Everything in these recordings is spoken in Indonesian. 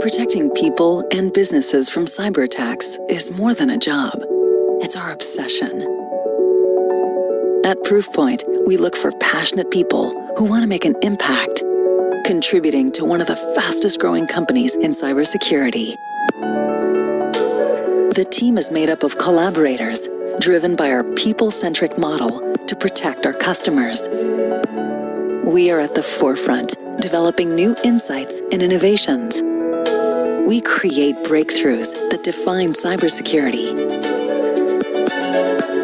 Protecting people and businesses from cyber attacks is more than a job. It's our obsession. At Proofpoint, we look for passionate people who want to make an impact, contributing to one of the fastest growing companies in cybersecurity. The team is made up of collaborators driven by our people-centric model to protect our customers. We are at the forefront, developing new insights and innovations. We create breakthroughs that define cybersecurity.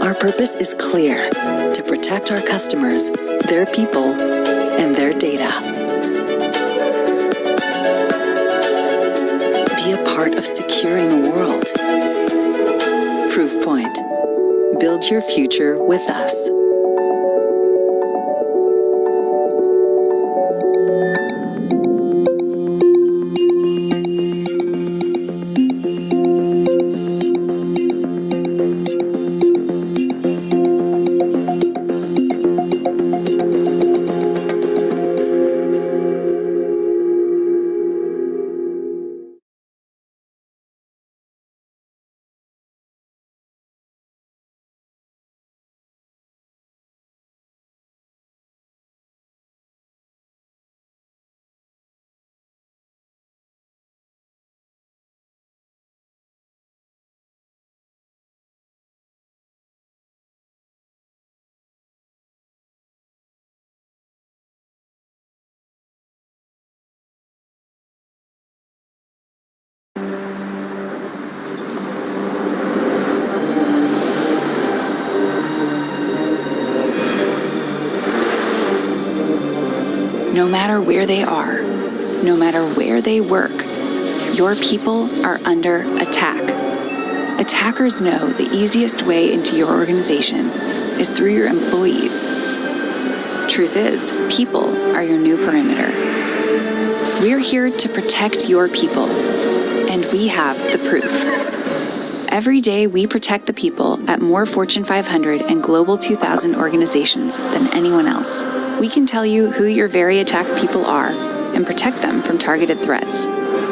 Our purpose is clear: to protect our customers, their people, and their data. Be a part of securing the world. Proofpoint. Build your future with us. No matter where they are, no matter where they work, your people are under attack. Attackers know the easiest way into your organization is through your employees. Truth is, people are your new perimeter. We're here to protect your people, and we have the proof. Every day, we protect the people at more Fortune 500 and Global 2000 organizations than anyone else. We can tell you who your very attacked people are and protect them from targeted threats.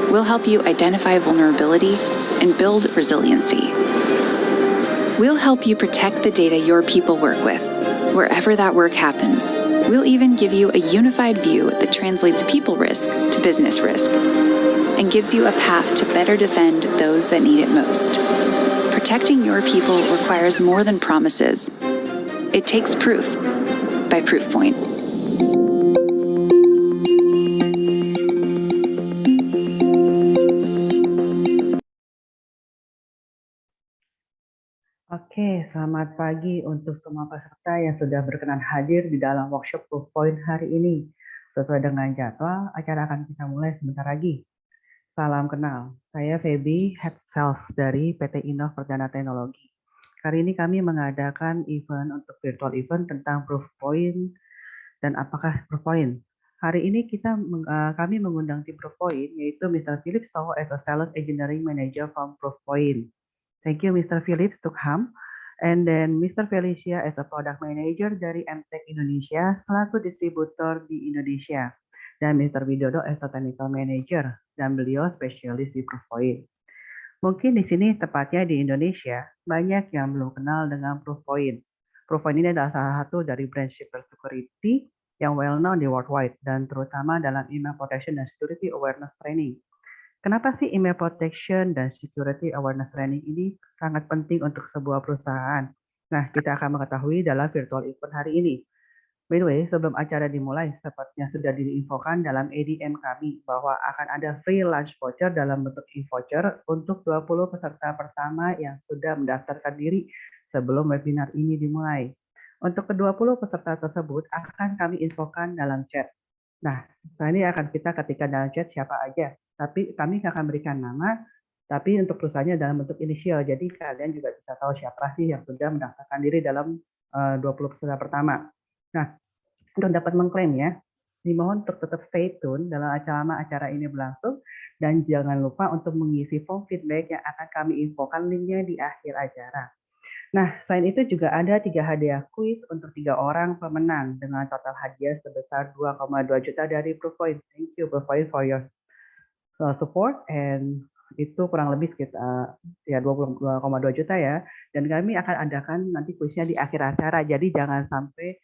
We'll help you identify vulnerability and build resiliency. We'll help you protect the data your people work with, wherever that work happens. We'll even give you a unified view that translates people risk to business risk and gives you a path to better defend those that need it most. Protecting your people requires more than promises. It takes proof by Proofpoint. Oke, selamat pagi untuk semua peserta yang sudah berkenan hadir di dalam workshop Proofpoint hari ini. Sesuai dengan jadwal, acara akan kita mulai sebentar lagi. Salam kenal, saya Feby, Head Sales dari PT Innov Perdana Teknologi. Hari ini kami mengadakan event untuk virtual event tentang Proofpoint dan apakah Proofpoint. Hari ini kami mengundang tim Proofpoint, yaitu Mr. Philip Sow as a Sales Engineering Manager from Proofpoint. Thank you, Mr. Philip Stukham. And then Mr. Felicia as a Product Manager dari MTech Indonesia selaku distributor di Indonesia. Dan Mr. Widodo as a Technical Manager, dan beliau spesialis di Proofpoint. Mungkin di sini tepatnya di Indonesia, banyak yang belum kenal dengan Proofpoint. Proofpoint ini adalah salah satu dari brand cybersecurity yang well known di worldwide, dan terutama dalam email protection dan security awareness training. Kenapa sih email protection dan security awareness training ini sangat penting untuk sebuah perusahaan? Nah, kita akan mengetahui dalam virtual event hari ini. By the way, sebelum acara dimulai, sepertinya sudah diinfokan dalam ADM kami bahwa akan ada free lunch voucher dalam bentuk e-voucher untuk 20 peserta pertama yang sudah mendaftarkan diri sebelum webinar ini dimulai. Untuk ke-20 peserta tersebut akan kami infokan dalam chat. Nah, ini akan kita ketikkan dalam chat siapa aja. Tapi kami akan berikan nama, tapi untuk perusahaannya dalam bentuk inisial. Jadi kalian juga bisa tahu siapa sih yang sudah mendaftarkan diri dalam 20 peserta pertama. Nah, untuk dapat mengklaim ya, dimohon untuk tetap stay tune dalam acara ini berlangsung, dan jangan lupa untuk mengisi form feedback yang akan kami infokan linknya di akhir acara. Nah, selain itu juga ada 3 hadiah kuis untuk 3 orang pemenang dengan total hadiah sebesar 2,2 juta dari Proofpoint. Thank you Proofpoint for your support, and itu kurang lebih sekitar ya 22,2 juta ya. Dan kami akan adakan nanti kuisnya di akhir acara. Jadi jangan sampai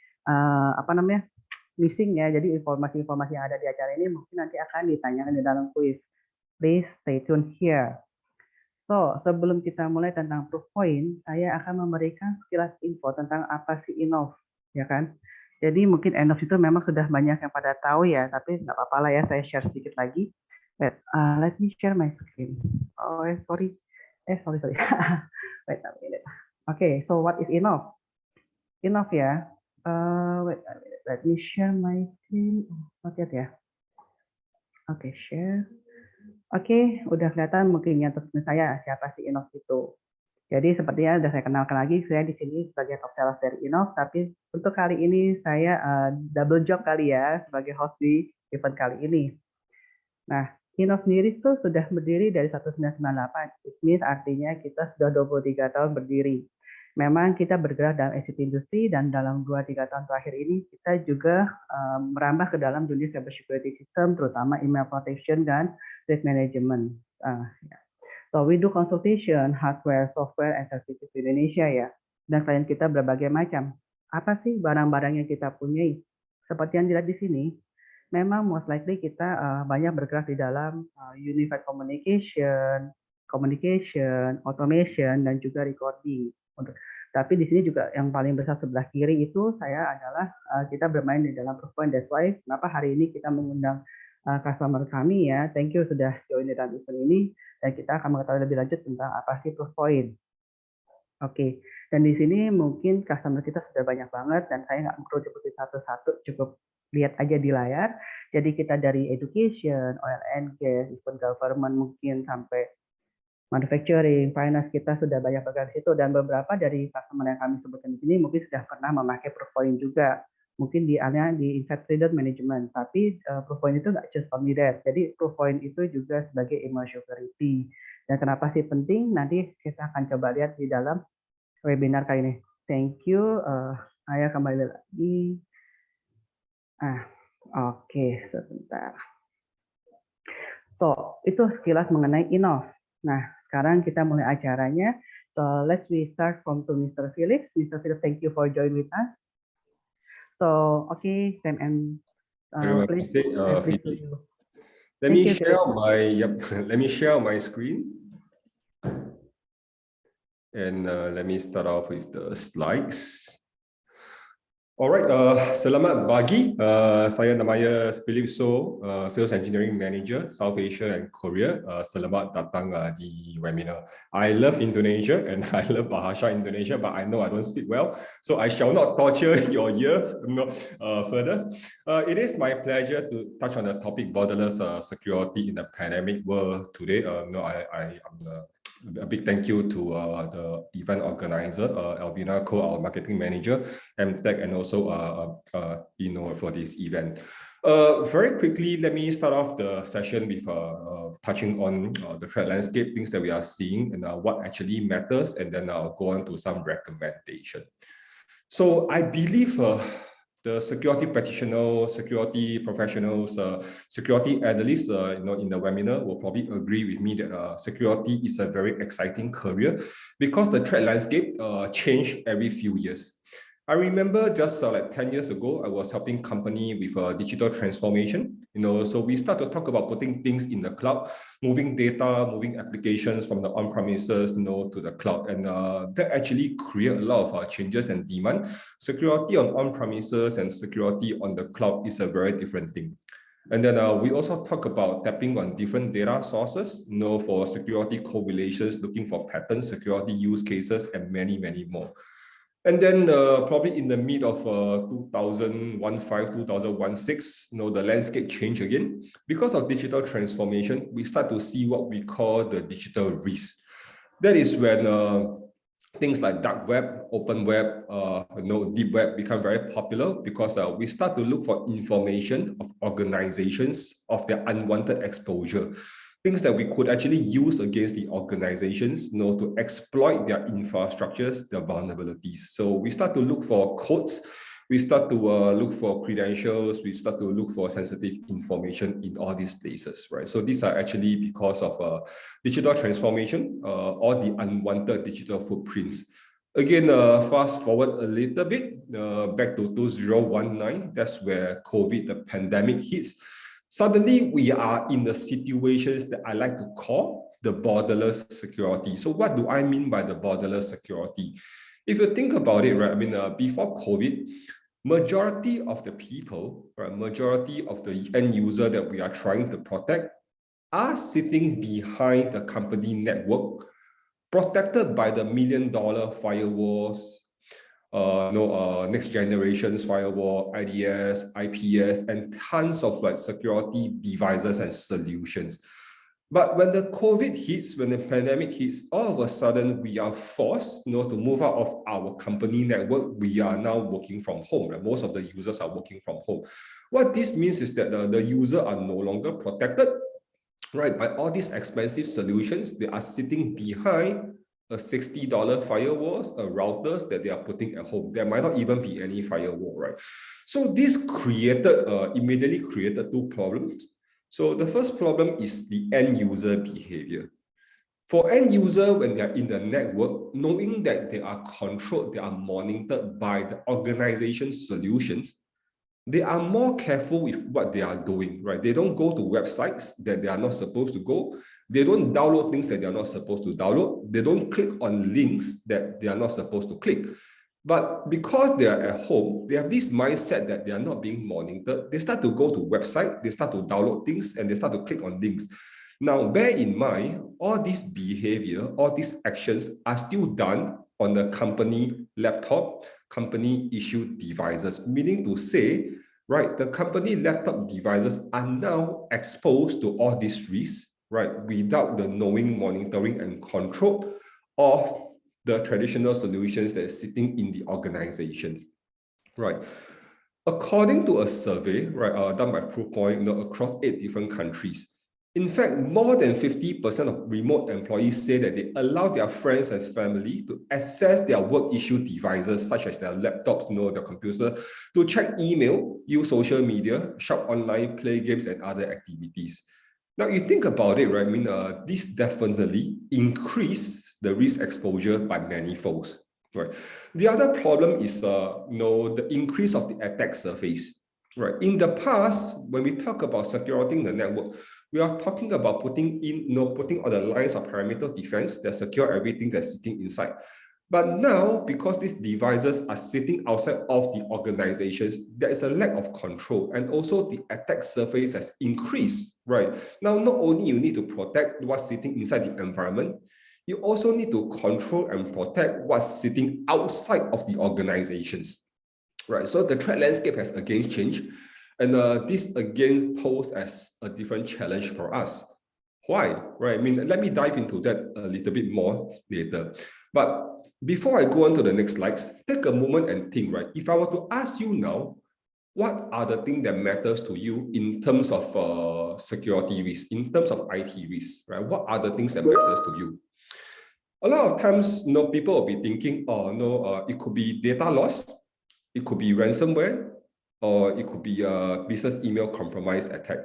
missing ya. Jadi informasi-informasi yang ada di acara ini mungkin nanti akan ditanyakan di dalam kuis. Please stay tuned here. So, sebelum kita mulai tentang proof point, saya akan memberikan sekilas info tentang apa sih Innov, ya kan? Jadi mungkin Innov itu memang sudah banyak yang pada tahu ya, tapi nggak apa-apa lah ya, saya share sedikit lagi. Let me share my screen. Oh, sorry. Sorry. Wait a minute. Okay, so what is Innov? Innov ya. Wait a minute. Let me share my screen. Not yet ya. Oke, share. Oke, udah kelihatan mungkin ya terus saya siapa sih Innov itu. Jadi sepertinya sudah saya kenalkan lagi, saya di sini sebagai top sales dari Innov, tapi untuk kali ini saya double job kali ya sebagai host di event kali ini. Nah, Innov sendiri itu sudah berdiri dari 1998. It means artinya kita sudah 23 tahun berdiri. Memang kita bergerak dalam ICT industri dan dalam 2-3 tahun terakhir ini kita juga merambah ke dalam dunia cyber security system, terutama email protection dan risk management. So we do consultation, hardware, software, and services di Indonesia ya. Dan klien kita berbagai macam. Apa sih barang-barang yang kita punyai? Seperti yang dilihat di sini, memang most likely kita banyak bergerak di dalam unified communication, automation, dan juga recording. Tapi di sini juga yang paling besar sebelah kiri itu saya adalah kita bermain di dalam proof point. That's why kenapa hari ini kita mengundang customer kami ya. Thank you sudah join di dalam event ini, dan kita akan mengetahui lebih lanjut tentang apa sih proof point. Oke, dan di sini mungkin customer kita sudah banyak banget dan saya nggak perlu sebutin satu-satu, cukup lihat aja di layar. Jadi kita dari education, oil and gas, even government mungkin sampai manufacturing, finance, kita sudah banyak bergerak di situ, dan beberapa dari customer yang kami sebutkan di sini mungkin sudah pernah memakai proof point juga. Mungkin di insight trader management, tapi proof point itu nggak just only that. Jadi proof point itu juga sebagai email security. Dan kenapa sih penting? Nanti kita akan coba lihat di dalam webinar kali ini. Thank you. Saya kembali lagi. Oke, sebentar. So, itu sekilas mengenai Innov. Nah, sekarang kita mulai acaranya. So, let's start from to Mr. Felix. Mr. Felix, thank you for joining with us. So, okay, Sam and please. Let me share my screen. And let me start off with the slides. Alright, selamat pagi. Saya namanya Philip So, Sales Engineering Manager, South Asia and Korea. Selamat datang di webinar. I love Indonesia and I love Bahasa Indonesia, but I know I don't speak well, so I shall not torture your ear further. It is my pleasure to touch on the topic borderless security in the pandemic world today. A big thank you to the event organizer, Albina Ko, our marketing manager, MTech, and also for this event. Very quickly, let me start off the session with touching on the threat landscape, things that we are seeing, and what actually matters, and then I'll go on to some recommendation. So I believe the security practitioners, security professionals, security analysts, in the webinar will probably agree with me that security is a very exciting career because the threat landscape change every few years. I remember just like 10 years ago, I was helping company with digital transformation. So we start to talk about putting things in the cloud, moving data, moving applications from the on-premises, to the cloud, and that actually create a lot of changes and demand. Security on-premises and security on the cloud is a very different thing. And then we also talk about tapping on different data sources, for security correlations, looking for pattern security use cases, and many, many more. And then probably in the mid of 2015, 2016, the landscape changed again. Because of digital transformation, we start to see what we call the digital risk. That is when things like dark web, open web, deep web become very popular because we start to look for information of organizations of their unwanted exposure. Things that we could actually use against the organizations, to exploit their infrastructures, their vulnerabilities. So we start to look for codes. we start to look for credentials, we start to look for sensitive information in all these places, right? So these are actually because of digital transformation or the unwanted digital footprints. Again, fast forward a little bit, back to 2019, that's where COVID, the pandemic hits. Suddenly, we are in the situations that I like to call the borderless security. So what do I mean by the borderless security? If you think about it, right, I mean, before COVID, majority of the people, right, majority of the end user that we are trying to protect are sitting behind the company network, protected by the $1 million firewalls, next generations firewall, IDS, IPS, and tons of like security devices and solutions. But when the COVID hits, when the pandemic hits, all of a sudden we are forced, to move out of our company network. We are now working from home. Right? Most of the users are working from home. What this means is that the user are no longer protected, right, by all these expensive solutions. They are sitting behind a $60 firewalls, routers that they are putting at home. There might not even be any firewall, right? So this immediately created two problems. So the first problem is the end user behavior. For end user, when they are in the network, knowing that they are controlled, they are monitored by the organization's solutions, they are more careful with what they are doing, right? They don't go to websites that they are not supposed to go. They don't download things that they are not supposed to download. They don't click on links that they are not supposed to click. But because they are at home, they have this mindset that they are not being monitored. They start to go to website, they start to download things, and they start to click on links. Now, bear in mind, all this behavior, all these actions are still done on the company laptop, company issued devices, meaning to say, right, the company laptop devices are now exposed to all these risks, right, without the knowing, monitoring, and control of the traditional solutions that are sitting in the organizations, right? According to a survey, right, done by Proofpoint, across 8 different countries, in fact, more than 50% of remote employees say that they allow their friends and family to access their work-issued devices, such as their laptops, their computer, to check email, use social media, shop online, play games, and other activities. Now, you think about it, right? I mean, this definitely increase the risk exposure by many folks, right? The other problem is, the increase of the attack surface, right? In the past, when we talk about securing the network, we are talking about putting all the lines of perimeter defense that secure everything that's sitting inside. But now, because these devices are sitting outside of the organizations, there is a lack of control, and also the attack surface has increased, right? Now, not only you need to protect what's sitting inside the environment, you also need to control and protect what's sitting outside of the organizations, right? So the threat landscape has again changed, and this again poses as a different challenge for us. Why, right? I mean, let me dive into that a little bit more later. But before I go on to the next slides, take a moment and think, right? If I were to ask you now, what are the things that matters to you in terms of security risk, in terms of IT risk, right? What are the things that matters to you? A lot of times, people will be thinking, it could be data loss, it could be ransomware, or it could be a business email compromise attack.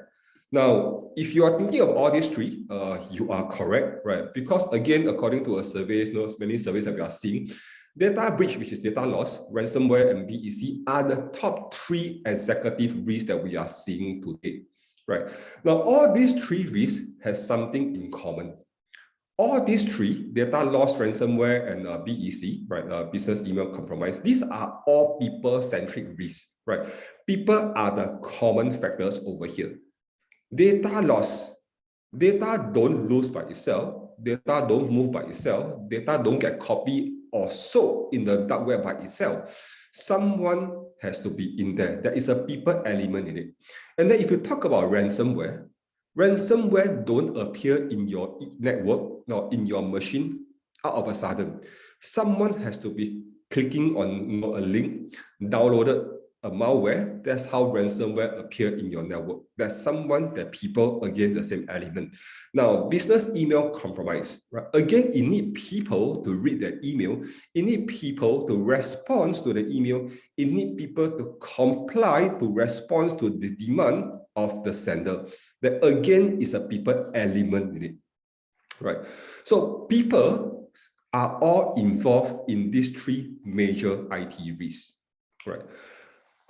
Now, if you are thinking of all these three, you are correct, right? Because again, according to a survey, many surveys that we are seeing, data breach, which is data loss, ransomware, and BEC are the top 3 executive risks that we are seeing today, right? Now, all these 3 risks has something in common. All these 3, data loss, ransomware, and BEC, right, business email compromise, these are all people-centric risks, right? People are the common factors over here. Data loss, data don't lose by itself, data don't move by itself, data don't get copied or sold in the dark web by itself. Someone has to be in there. There is a people element in it. And then if you talk about ransomware, ransomware don't appear in your network or in your machine out of a sudden. Someone has to be clicking on a link, downloaded a malware, that's how ransomware appear in your network. That's someone that people, again, the same element. Now, business email compromise, right? Again, you need people to read that email. You need people to respond to the email. You need people to comply to respond to the demand of the sender. That again is a people element in it, right? So people are all involved in these three major IT risks, right?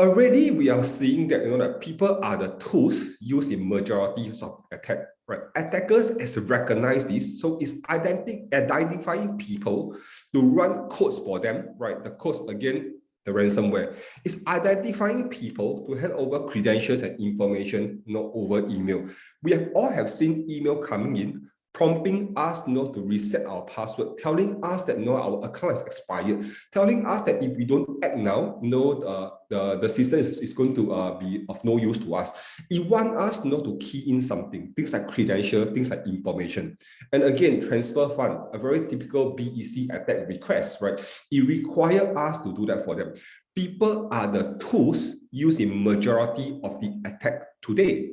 Already we are seeing that, that people are the tools used in majority of attack, right? Attackers has recognized this, so it's identifying people to run codes for them, right? The codes, again, the ransomware. It's identifying people to hand over credentials and information, not over email. We have all seen email coming in, prompting us to reset our password, telling us that our account has expired, telling us that if we don't act now, the system is going to be of no use to us. It wants us to key in something, things like credential, things like information. And again, transfer fund, a very typical BEC attack request, right? It requires us to do that for them. People are the tools used in majority of the attack today.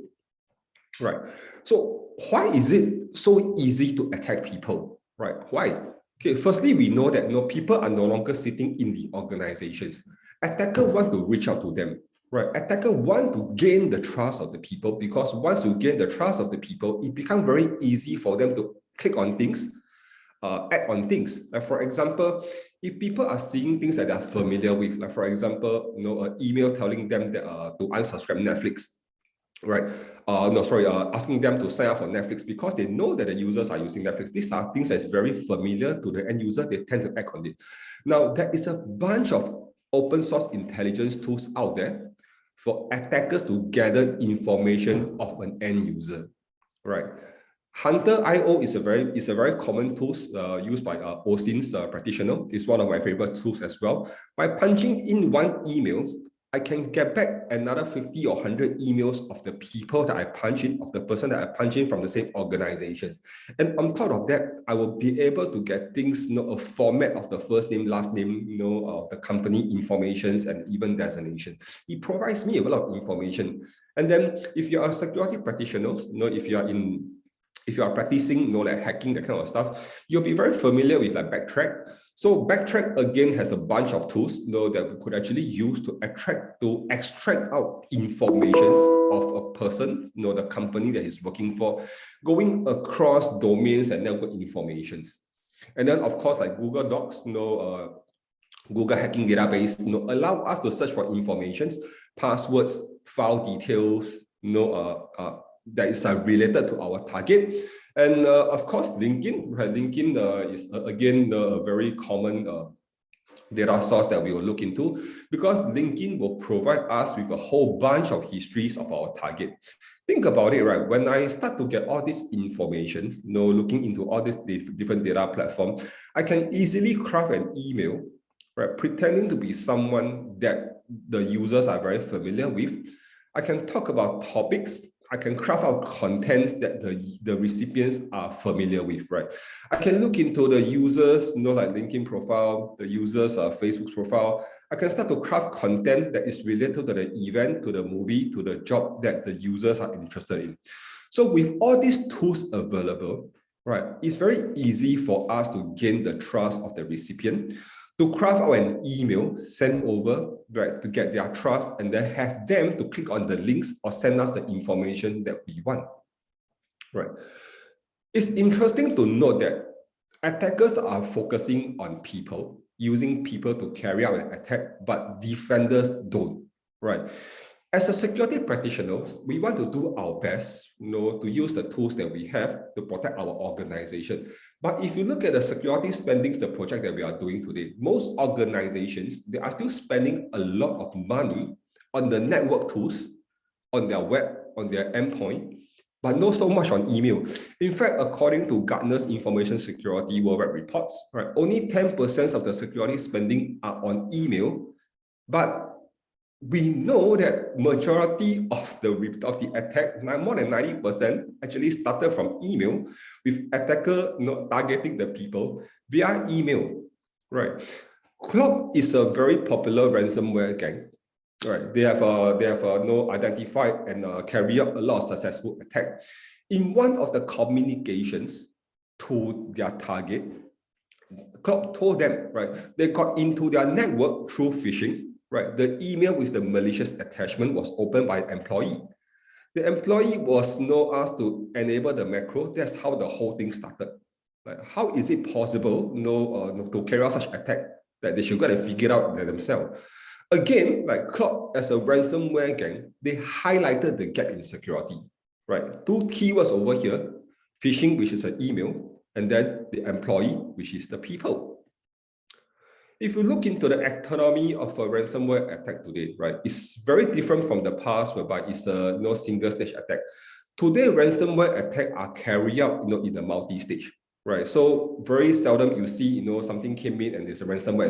Right. So why is it so easy to attack people? Right. Why? Okay. Firstly, we know that people are no longer sitting in the organizations. Attacker want to reach out to them. Right. Attacker want to gain the trust of the people, because once you gain the trust of the people, it becomes very easy for them to click on things, act on things. Like for example, if people are seeing things that they are familiar with, like for example, an email telling them that to unsubscribe Netflix. Right. Asking them to sign up for Netflix because they know that the users are using Netflix. These are things that's very familiar to the end user. They tend to act on it. Now, there is a bunch of open source intelligence tools out there for attackers to gather information of an end user. Right. Hunter.io is a very common tool used by OSINT's practitioner. It's one of my favorite tools as well. By punching in one email, I can get back another 50 or 100 emails of the people that I punch in, of the person that I punch in from the same organizations. And on top of that, I will be able to get things, a format of the first name, last name, of the company informations and even designation. It provides me a lot of information. And then if you are a security practitioner, if you are practicing, like hacking, that kind of stuff, you'll be very familiar with like Backtrack. So Backtrack again has a bunch of tools that we could actually use to extract out information of a person, the company that he's working for, going across domains and network informations. And then of course, like Google Docs, Google hacking database, allow us to search for informations, passwords, file details, that is related to our target. And of course, LinkedIn. LinkedIn is again a very common data source that we will look into, because LinkedIn will provide us with a whole bunch of histories of our target. Think about it, right? When I start to get all this information, looking into all these different data platforms, I can easily craft an email, right, pretending to be someone that the users are very familiar with. I can talk about topics. I can craft out contents that the recipients are familiar with, right? I can look into the users, like LinkedIn profile, the users' Facebook profile. I can start to craft content that is related to the event, to the movie, to the job that the users are interested in. So with all these tools available, right, it's very easy for us to gain the trust of the recipient, to craft out an email, send over, right, to get their trust, and then have them to click on the links or send us the information that we want, right? It's interesting to note that attackers are focusing on people, using people to carry out an attack, but defenders don't, right? As a security practitioner, we want to do our best, to use the tools that we have to protect our organization. But if you look at the security spendings, the project that we are doing today, most organizations, they are still spending a lot of money on the network tools, on their web, on their endpoint, but not so much on email. In fact, according to Gartner's Information Security Worldwide reports, right, only 10% of the security spending are on email, but we know that majority of the attack, more than 90%, actually started from email, with attacker targeting the people via email, right? Cloak is a very popular ransomware gang. Right, they have identified and carry out a lot of successful attack. In one of the communications to their target, Klopp told them, right, they got into their network through phishing, right? The email with the malicious attachment was opened by an employee. The employee was asked to enable the macro. That's how the whole thing started. Like, how is it possible to carry out such attack that they should go and figure out themselves? Again, like Klopp as a ransomware gang, they highlighted the gap in security, right? Two keywords over here, phishing, which is an email, and then the employee, which is the people. If you look into the economy of a ransomware attack today, right, it's very different from the past whereby it's a single stage attack. Today, ransomware attacks are carried out in a multi-stage. Right, so very seldom you see something came in and there's a ransomware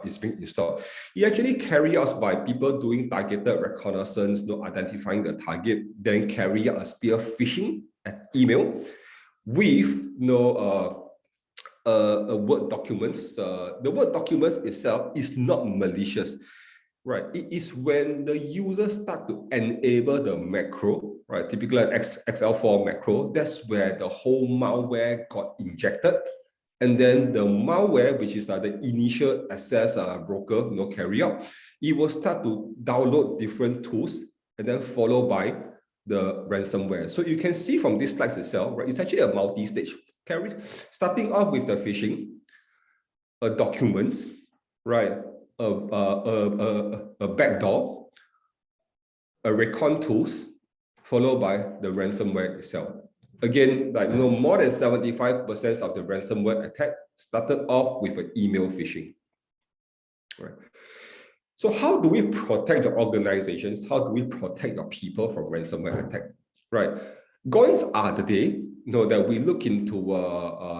is being installed. It actually carried out by people doing targeted reconnaissance, identifying the target, then carry out a spear phishing email with Word documents. The Word documents itself is not malicious. Right, it is when the users start to enable the macro, right? Typically an XL4 macro, that's where the whole malware got injected. And then the malware, which is the initial access broker, carry out, it will start to download different tools and then followed by the ransomware. So you can see from this slide itself, right? It's actually a multi-stage carry, starting off with the phishing, a document, right? A backdoor, a recon tools, followed by the ransomware itself. Again, more than 75% of the ransomware attack started off with an email phishing. Right. So how do we protect your organizations? How do we protect your people from ransomware attack? Right. Going are the day that we look into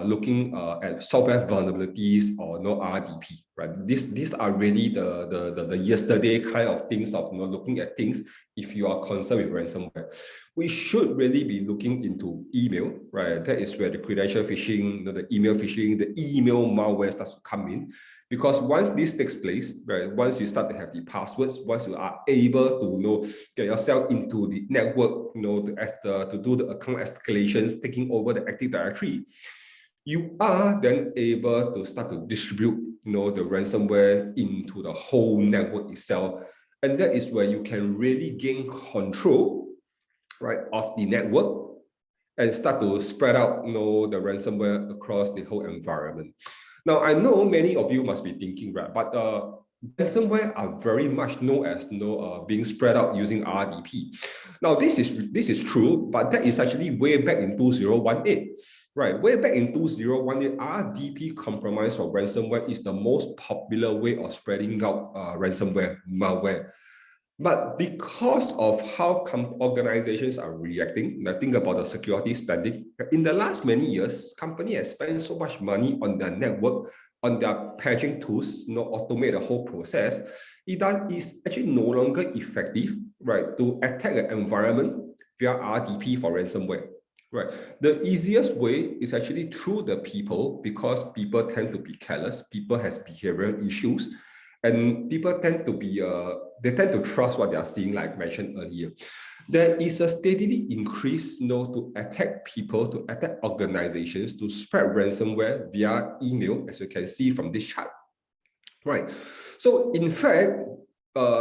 looking at software vulnerabilities or RDP, right? These are really the yesterday kind of things of looking at things. If you are concerned with ransomware, we should really be looking into email, right? That is where the credential phishing, the email phishing, the email malware starts to come in. Because once this takes place, right, once you start to have the passwords, once you are able to get yourself into the network, to do the account escalations, taking over the Active Directory, you are then able to start to distribute the ransomware into the whole network itself. And that is where you can really gain control, right, of the network and start to spread out the ransomware across the whole environment. Now, I know many of you must be thinking, right, but ransomware are very much known as being spread out using RDP. Now, this is true, but that is actually way back in 2018. Right, way back in 2018, RDP compromise for ransomware is the most popular way of spreading out ransomware malware. But because of how organizations are reacting, now think about the security spending. In the last many years, companies have spent so much money on their network, on their patching tools, automate the whole process. It is actually no longer effective, right, to attack an environment via RDP for ransomware. Right. The easiest way is actually through the people, because people tend to be careless. People has behavioral issues, and people tend to be they tend to trust what they are seeing, like mentioned earlier. There is a steadily increase to attack people, to attack organizations, to spread ransomware via email, as you can see from this chart. Right. So in fact,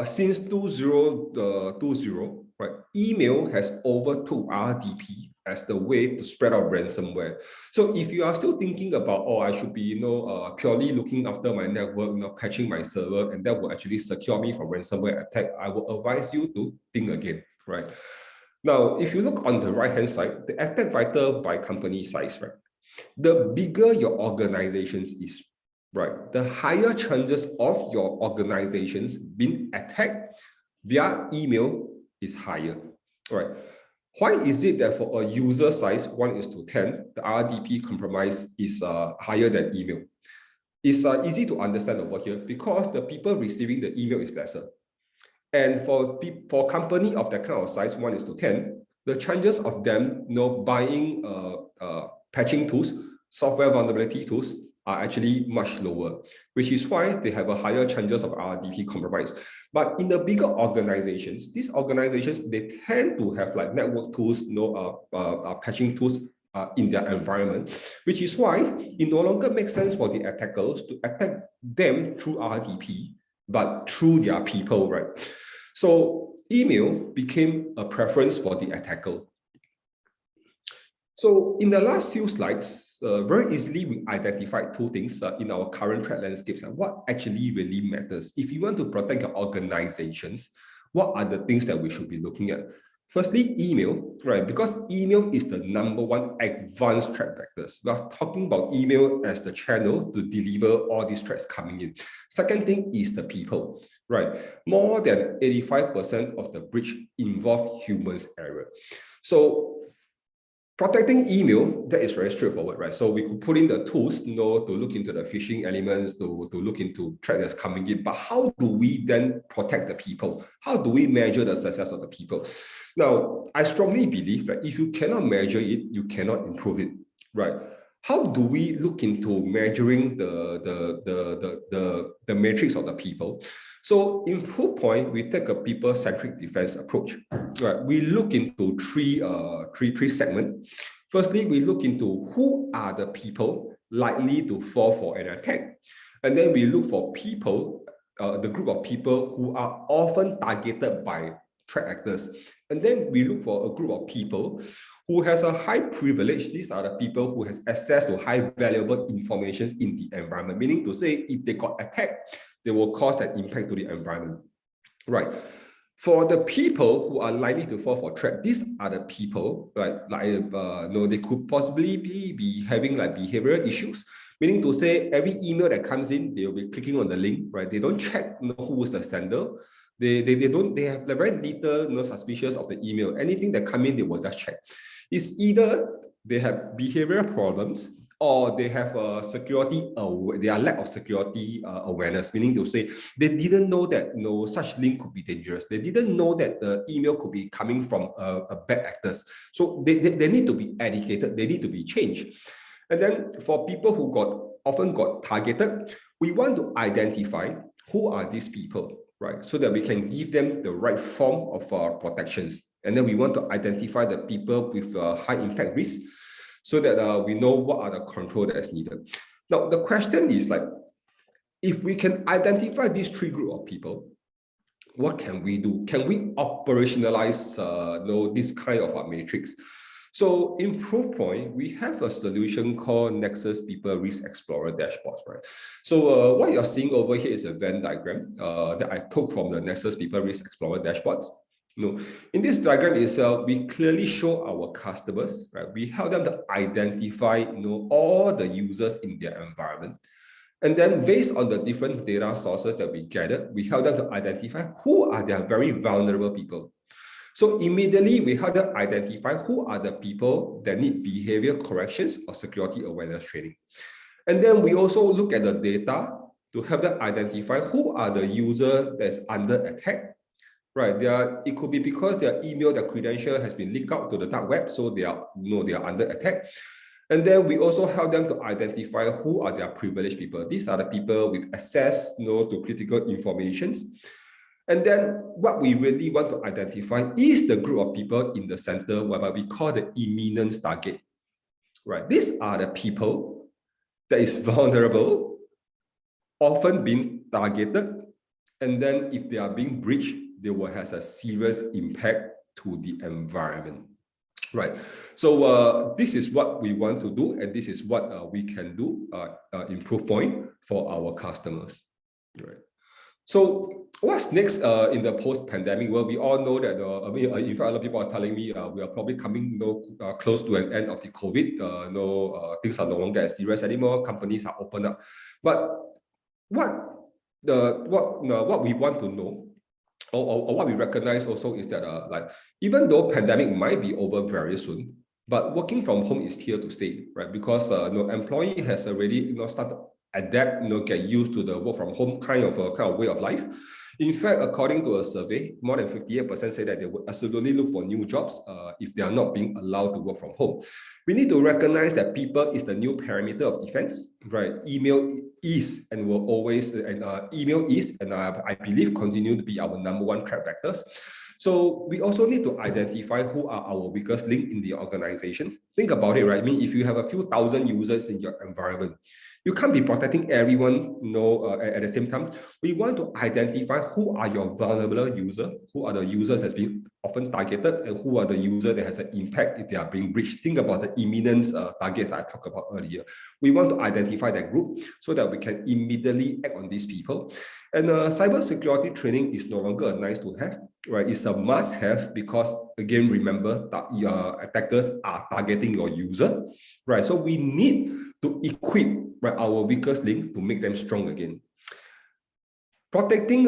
since 2020, right, email has overtook RDP as the way to spread out ransomware. So if you are still thinking about, I should be, purely looking after my network, patching my server, and that will actually secure me from ransomware attack, I will advise you to think again, right? Now, if you look on the right-hand side, the attack vector by company size, right? The bigger your organizations is, right, the higher chances of your organizations being attacked via email is higher, right? Why is it that for a user size 1:10, the RDP compromise is higher than email? It's easy to understand over here because the people receiving the email is lesser. And for company of that kind of size, 1:10, the chances of them buying patching tools, software vulnerability tools, are actually much lower, which is why they have a higher chances of RDP compromise. But in the bigger organizations, these organizations, they tend to have like network tools, patching tools in their environment, which is why it no longer makes sense for the attackers to attack them through RDP, but through their people, right? So email became a preference for the attacker. So in the last few slides, very easily we identified two things in our current threat landscapes and what actually really matters. If you want to protect your organizations, what are the things that we should be looking at? Firstly, email, right? Because email is the #1 advanced threat vectors. We are talking about email as the channel to deliver all these threats coming in. Second thing is the people, right? More than 85% of the breach involve humans error. So protecting email, that is very straightforward, right? So we could put in the tools, to look into the phishing elements, to look into threat that's coming in. But how do we then protect the people? How do we measure the success of the people? Now, I strongly believe that if you cannot measure it, you cannot improve it, right? How do we look into measuring the metrics of the people? So in Proofpoint, we take a people-centric defense approach. Right, we look into three segments. Firstly, we look into who are the people likely to fall for an attack, and then we look for people, the group of people who are often targeted by threat actors, and then we look for a group of people who has a high privilege. These are the people who has access to high valuable information in the environment, meaning to say if they got attacked, they will cause an impact to the environment, right? For the people who are likely to fall for threat, these are the people, right? Like, they could possibly be having like behavioral issues, meaning to say every email that comes in, they will be clicking on the link, right? They don't check who is the sender. They have very little suspicious of the email. Anything that come in, they will just check. It's either they have behavioral problems, or they have a their lack of security awareness, meaning to say they didn't know that such link could be dangerous. They didn't know that the email could be coming from a bad actors. So they need to be educated. They need to be changed. And then for people who often got targeted, we want to identify who are these people, right? So that we can give them the right form of protections. And then we want to identify the people with high impact risk, so that we know what are the control that is needed. Now, the question is like, if we can identify these three groups of people, what can we do? Can we operationalize this kind of matrix? So in Proofpoint, we have a solution called Nexus People Risk Explorer dashboards, right? So what you're seeing over here is a Venn diagram that I took from the Nexus People Risk Explorer dashboards. In this diagram itself, we clearly show our customers, right? We help them to identify, all the users in their environment. And then based on the different data sources that we gathered, we help them to identify who are their very vulnerable people. So immediately we help them identify who are the people that need behavior corrections or security awareness training. And then we also look at the data to help them identify who are the users that's under attack. Right, it could be because their email, their credential has been leaked out to the dark web, so they are under attack. And then we also help them to identify who are their privileged people. These are the people with access, to critical informations. And then what we really want to identify is the group of people in the center, what we call the imminent target. Right, these are the people that is vulnerable, often being targeted, and then if they are being breached, they will have a serious impact to the environment, right? So this is what we want to do, and this is what we can do in Proofpoint for our customers, right? So what's next in the post-pandemic world? We all know that, in fact, a lot of people are telling me we are probably coming close to an end of the COVID. Things are no longer as serious anymore. Companies are open up. But what we want to know, or what we recognize also, is that even though pandemic might be over very soon, but working from home is here to stay, right? Because employee has already started adapt, get used to the work from home kind of way of life. In fact, according to a survey, more than 58% say that they would absolutely look for new jobs if they are not being allowed to work from home. We need to recognize that people is the new parameter of defense, right? Email is and will always, email is, and I believe continue to be our #1 threat vectors. So we also need to identify who are our weakest link in the organization. Think about it, right? I mean, if you have a few thousand users in your environment, you can't be protecting everyone, at the same time. We want to identify who are your vulnerable users, who are the users that's been often targeted, and who are the users that has an impact if they are being breached. Think about the imminent targets that I talked about earlier. We want to identify that group so that we can immediately act on these people. And cybersecurity training is no longer a nice to have, right? It's a must have because, again, remember that your attackers are targeting your user, right? So we need to equip, right, our weakest link to make them strong again. Protecting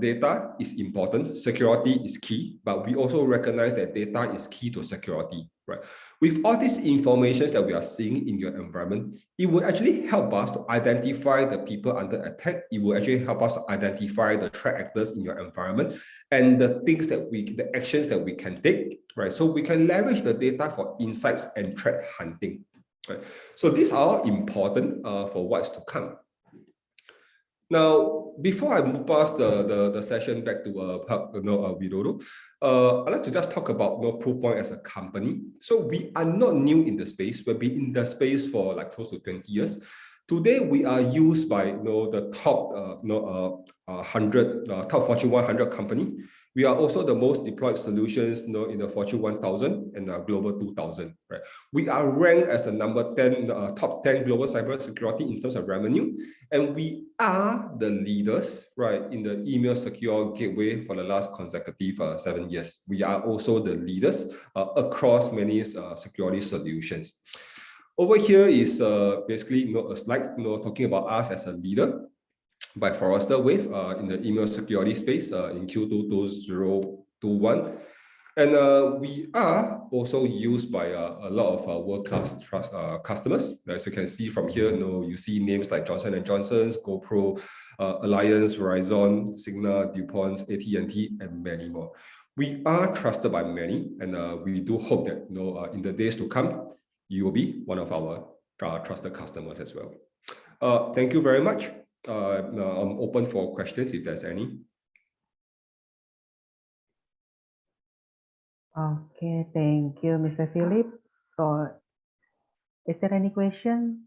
data is important, security is key, but we also recognize that data is key to security, right? With all these information that we are seeing in your environment, it will actually help us to identify the people under attack. It will actually help us to identify the threat actors in your environment and the things that the actions that we can take, right? So we can leverage the data for insights and threat hunting, right? So these are important for what's to come. Now, before I move past the session back to Widodo, I'd like to just talk about Proofpoint as a company. So we are not new in the space. We've been in the space for like close to 20 years. Today, we are used by the top 100, top Fortune 100 company. We are also the most deployed solutions in the Fortune 1000 and Global 2000. Right? We are ranked as the top 10 global cybersecurity in terms of revenue, and we are the leaders, right, in the email secure gateway for the last consecutive 7 years. We are also the leaders across many security solutions. Over here is basically a slide talking about us as a leader by Forrester Wave in the email security space in Q2 2021. And we are also used by a lot of world-class customers. As you can see from here, you see names like Johnson & Johnson's, GoPro, Alliance, Verizon, Cigna, DuPont, AT&T, and many more. We are trusted by many, and we do hope that in the days to come, you will be one of our trusted customers as well. Thank you very much. I'm open for questions if there's any. Okay, thank you, Mr. Phillips. So, is there any question?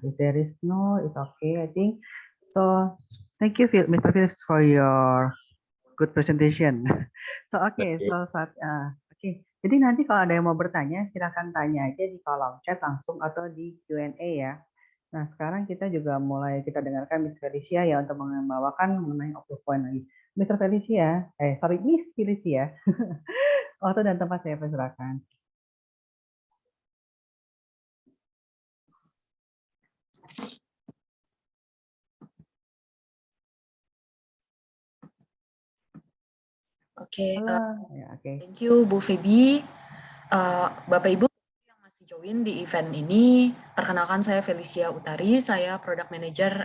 If there is no, it's okay, I think. So, thank you, Mr. Phillips, for your good presentation. So, okay, okay. Jadi nanti kalau ada yang mau bertanya, silakan tanya aja di kolom chat langsung atau di Q&A ya. Nah, sekarang kita juga mulai kita dengarkan Miss Felicia ya untuk membawakan mengenai Proofpoint lagi. Mr. Felicia, Miss Felicia. Waktu dan tempat saya persilakan. Oke, Okay. Thank you Bu Feby. Bapak Ibu yang masih join di event ini, perkenalkan saya Felicia Utari, saya Product Manager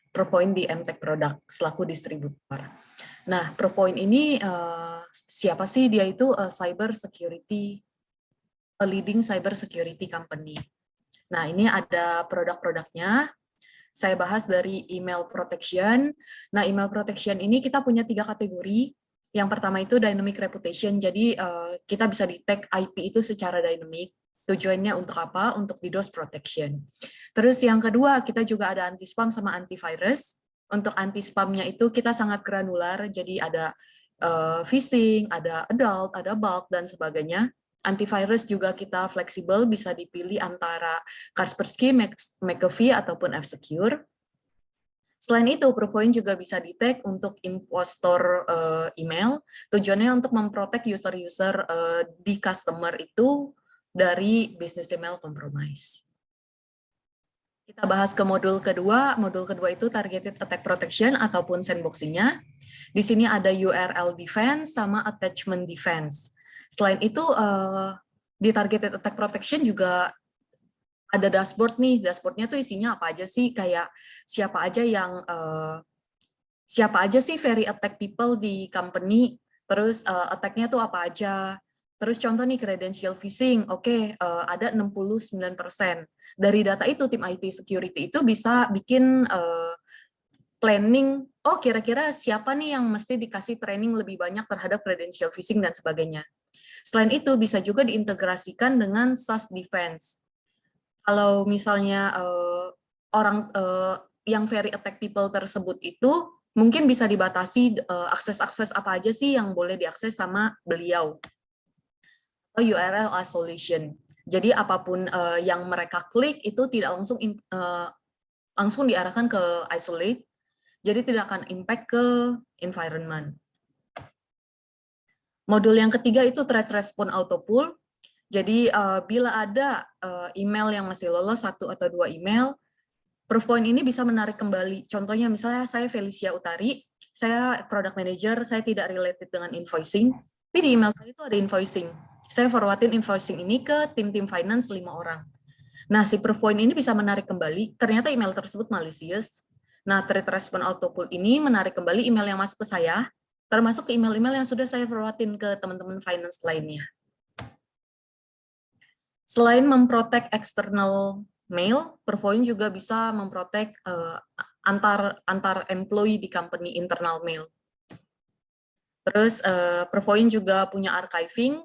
Proofpoint di MTech Product selaku distributor. Nah, Proofpoint ini siapa sih? Dia itu cyber security, a leading cyber security company. Nah, ini ada produk-produknya. Saya bahas dari email protection. Nah, email protection ini kita punya 3 kategori. Yang pertama itu dynamic reputation, jadi kita bisa detect IP itu secara dynamic. Tujuannya untuk apa? Untuk DDoS protection. Terus yang kedua, kita juga ada anti-spam sama antivirus. Untuk anti-spamnya itu kita sangat granular, jadi ada phishing, ada adult, ada bulk, dan sebagainya. Antivirus juga kita fleksibel, bisa dipilih antara Kaspersky, McAfee, ataupun F-Secure. Selain itu, Proofpoint juga bisa detect untuk impostor email. Tujuannya untuk memprotek user-user di customer itu dari business email compromise. Kita bahas ke modul kedua. Modul kedua itu targeted attack protection ataupun sandboxing-nya. Di sini ada URL defense sama attachment defense. Selain itu, di targeted attack protection juga ada dashboard nih. Dashboardnya tuh isinya apa aja sih? Kayak siapa aja yang siapa aja sih very attack people di company, terus attack-nya tuh apa aja. Terus contoh nih credential phishing, oke, ada 69%. Dari data itu tim IT security itu bisa bikin planning, oh kira-kira siapa nih yang mesti dikasih training lebih banyak terhadap credential phishing dan sebagainya. Selain itu bisa juga diintegrasikan dengan SaaS defense. Kalau misalnya orang yang very attack people tersebut itu mungkin bisa dibatasi akses-akses apa aja sih yang boleh diakses sama beliau. URL isolation. Jadi apapun yang mereka klik itu tidak langsung diarahkan ke isolate, jadi tidak akan impact ke environment. Modul yang ketiga itu threat response auto pull. Jadi bila ada email yang masih lolos 1 atau 2 email, Proofpoint ini bisa menarik kembali. Contohnya misalnya saya Felicia Utari, saya product manager, saya tidak related dengan invoicing, tapi di email saya itu ada invoicing. Saya forwardin invoicing ini ke tim-tim finance 5 orang. Nah, si Proofpoint ini bisa menarik kembali, ternyata email tersebut malicious. Nah, threat response auto pull ini menarik kembali email yang masuk ke saya, termasuk ke email-email yang sudah saya forwardin ke teman-teman finance lainnya. Selain memprotek external mail, Proofpoint juga bisa memprotek antar employee di company internal mail. Terus Proofpoint juga punya archiving.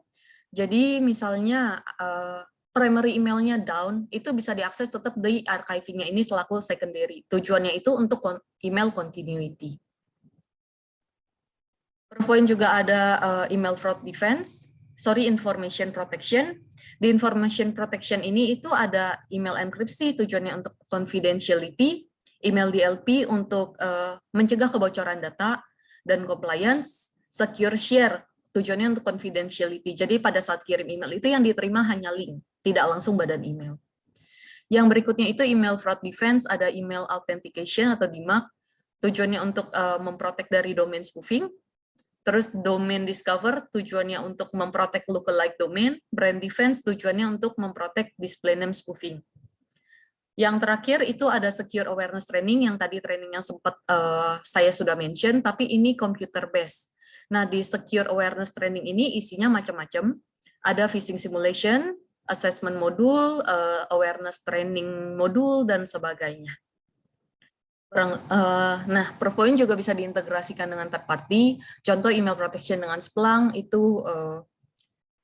Jadi misalnya primary emailnya down, itu bisa diakses tetap di archivingnya ini selaku secondary. Tujuannya itu untuk email continuity. Proofpoint juga ada email fraud defense, information protection. Di information protection ini itu ada email encryption tujuannya untuk confidentiality, email DLP untuk mencegah kebocoran data, dan compliance, secure share tujuannya untuk confidentiality. Jadi pada saat kirim email itu yang diterima hanya link, tidak langsung badan email. Yang berikutnya itu email fraud defense, ada email authentication atau DMARC, tujuannya untuk memprotek dari domain spoofing. Terus domain discover tujuannya untuk memprotek lookalike domain, brand defense tujuannya untuk memprotek display name spoofing. Yang terakhir itu ada secure awareness training, yang tadi training yang sempat saya sudah mention, tapi ini computer based. Nah, di secure awareness training ini isinya macam-macam. Ada phishing simulation, assessment modul, awareness training modul, dan sebagainya. Nah, Proofpoint juga bisa diintegrasikan dengan third party. Contoh email protection dengan Splunk itu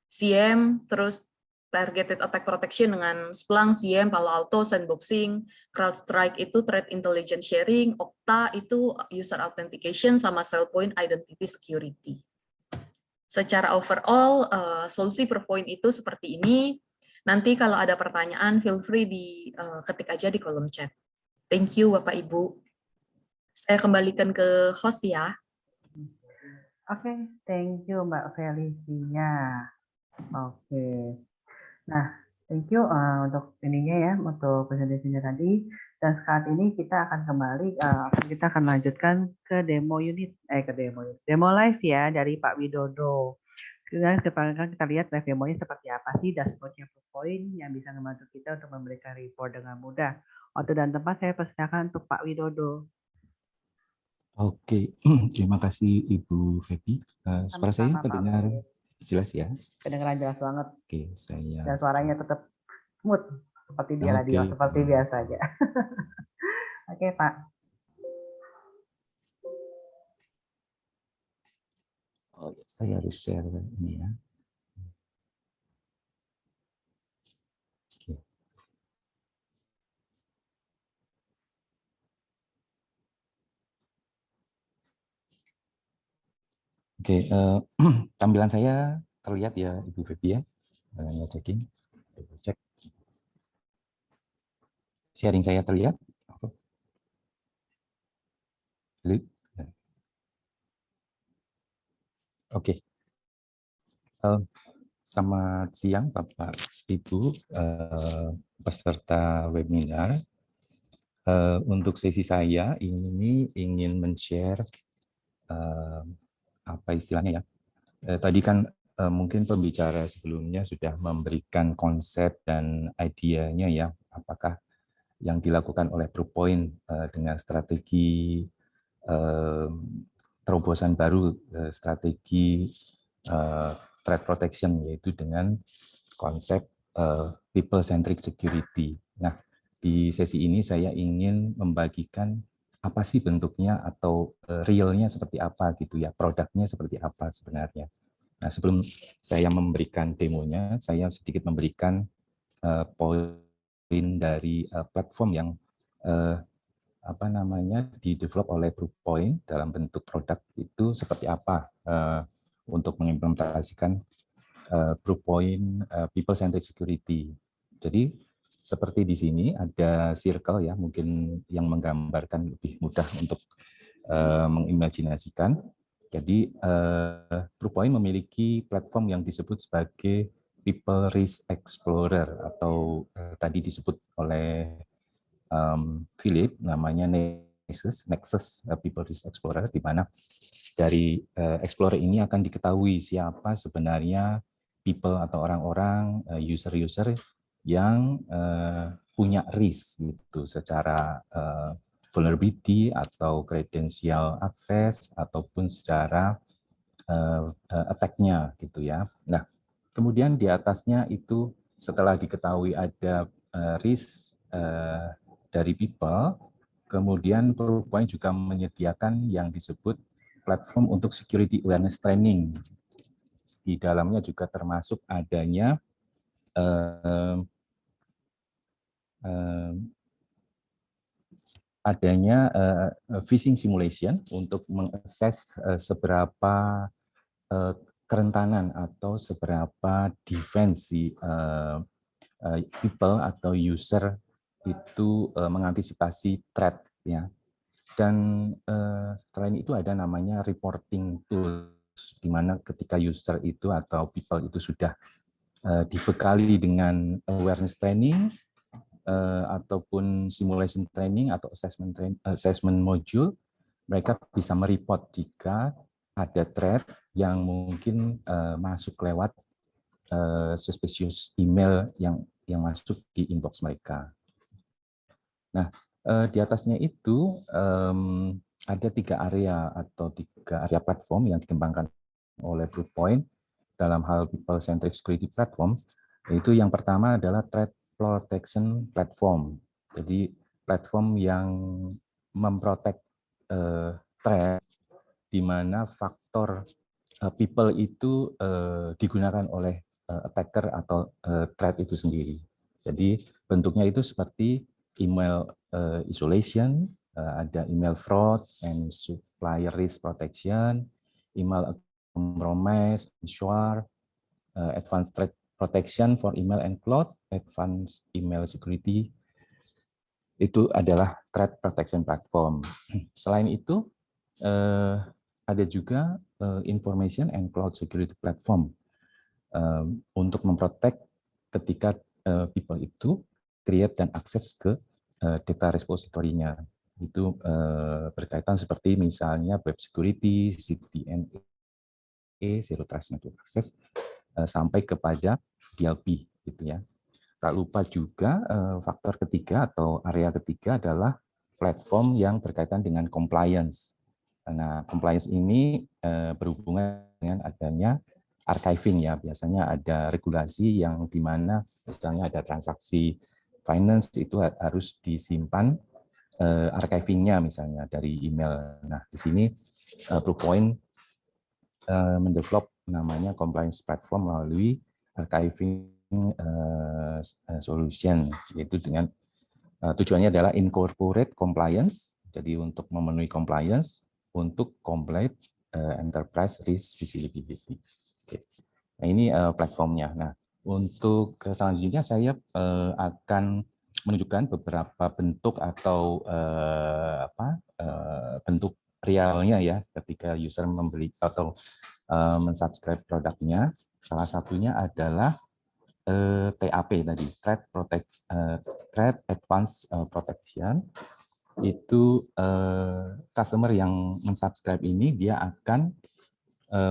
CM, terus targeted attack protection dengan Splunk, CM, Palo Alto, Sandboxing, CrowdStrike itu threat intelligence sharing, Okta itu user authentication, sama SailPoint identity security. Secara overall, solusi Proofpoint itu seperti ini. Nanti kalau ada pertanyaan, feel free ketik aja di kolom chat. Thank you, Bapak Ibu. Saya kembalikan ke host ya. Oke, thank you Mbak Felicia. Oke. Nah, thank you untuk ininya ya, untuk presentasinya tadi. Dan saat ini kita akan kembali, kita akan lanjutkan ke demo unit, demo live ya dari Pak Widodo. Dan kita lihat live demonya seperti apa sih dashboardnya Proofpoint yang bisa membantu kita untuk memberikan report dengan mudah. Waktu dan tempat saya persilakan untuk Pak Widodo. Oke, terima kasih Ibu Febi. Suara saya terdengar jelas ya? Kedengaran jelas banget. Oke, saya. Dan suaranya tetap smooth seperti di radio, seperti biasa aja. Oke, Pak. Oh, saya harus share ini ya. Oke. Oke, tampilan saya terlihat ya Ibu Febi ya. Checking, cek. Sharing saya terlihat? Oke. Selamat siang Bapak Ibu peserta webinar. Untuk sesi saya ini ingin men-share apa istilahnya ya. Tadi kan mungkin pembicara sebelumnya sudah memberikan konsep dan idenya ya, apakah yang dilakukan oleh Proofpoint dengan strategi terobosan baru strategi threat protection, yaitu dengan konsep people-centric security. Nah, di sesi ini saya ingin membagikan apa sih bentuknya atau realnya seperti apa gitu ya, produknya seperti apa sebenarnya. Nah, sebelum saya memberikan demonya, saya sedikit memberikan poin dari platform yang di-develop oleh Proofpoint dalam bentuk produk itu seperti apa untuk mengimplementasikan Proofpoint people-centric security. Jadi seperti di sini ada circle ya, mungkin yang menggambarkan lebih mudah untuk mengimajinasikan. Jadi Proofpoint memiliki platform yang disebut sebagai People Risk Explorer atau tadi disebut oleh Philip, namanya Nexus People Risk Explorer, di mana dari Explorer ini akan diketahui siapa sebenarnya people atau orang-orang, user-user yang punya risk gitu secara vulnerability atau credential access ataupun secara attack-nya gitu ya. Nah, kemudian di atasnya itu setelah diketahui ada risk dari people, kemudian Proofpoint juga menyediakan yang disebut platform untuk security awareness training. Di dalamnya juga termasuk adanya phishing simulation untuk mengakses seberapa kerentanan atau seberapa defense si people atau user itu mengantisipasi threat ya. Dan selain itu ada namanya reporting tools, di mana ketika user itu atau people itu sudah dibekali dengan awareness training ataupun simulation training atau assessment module, mereka bisa mereport jika ada threat yang mungkin masuk lewat suspicious email yang masuk di inbox mereka. Nah, di atasnya itu ada 3 area atau 3 area platform yang dikembangkan oleh Proofpoint dalam hal people-centric security platform. Yaitu yang pertama adalah threat protection platform. Jadi platform yang memprotek threat, di mana faktor people itu digunakan oleh attacker atau threat itu sendiri. Jadi bentuknya itu seperti email isolation, ada email fraud and supplier risk protection, email compromise, ensure, advanced threat protection for email and cloud, advanced email security. Itu adalah threat protection platform. Selain itu, ada juga information and cloud security platform untuk memprotek ketika people itu create dan akses ke data repository-nya. Itu berkaitan seperti misalnya web security, CDNA, Zero Trust Network Access, sampai kepada DLP gitu ya. Tak lupa juga faktor ketiga atau area ketiga adalah platform yang berkaitan dengan compliance. Nah, compliance ini berhubungan dengan adanya archiving ya. Biasanya ada regulasi yang di mana misalnya ada transaksi finance itu harus disimpan archivingnya misalnya dari email. Nah, di sini Proofpoint mendevelop namanya compliance platform melalui archiving solution, yaitu dengan tujuannya adalah incorporate compliance, jadi untuk memenuhi compliance untuk complete enterprise risk visibility. Oke. Nah, ini platformnya. Nah, untuk selanjutnya saya akan menunjukkan beberapa bentuk atau bentuk realnya ya ketika user membeli atau mensubscribe produknya. Salah satunya adalah TAP tadi, Threat Advanced Protection. Itu customer yang mensubscribe ini dia akan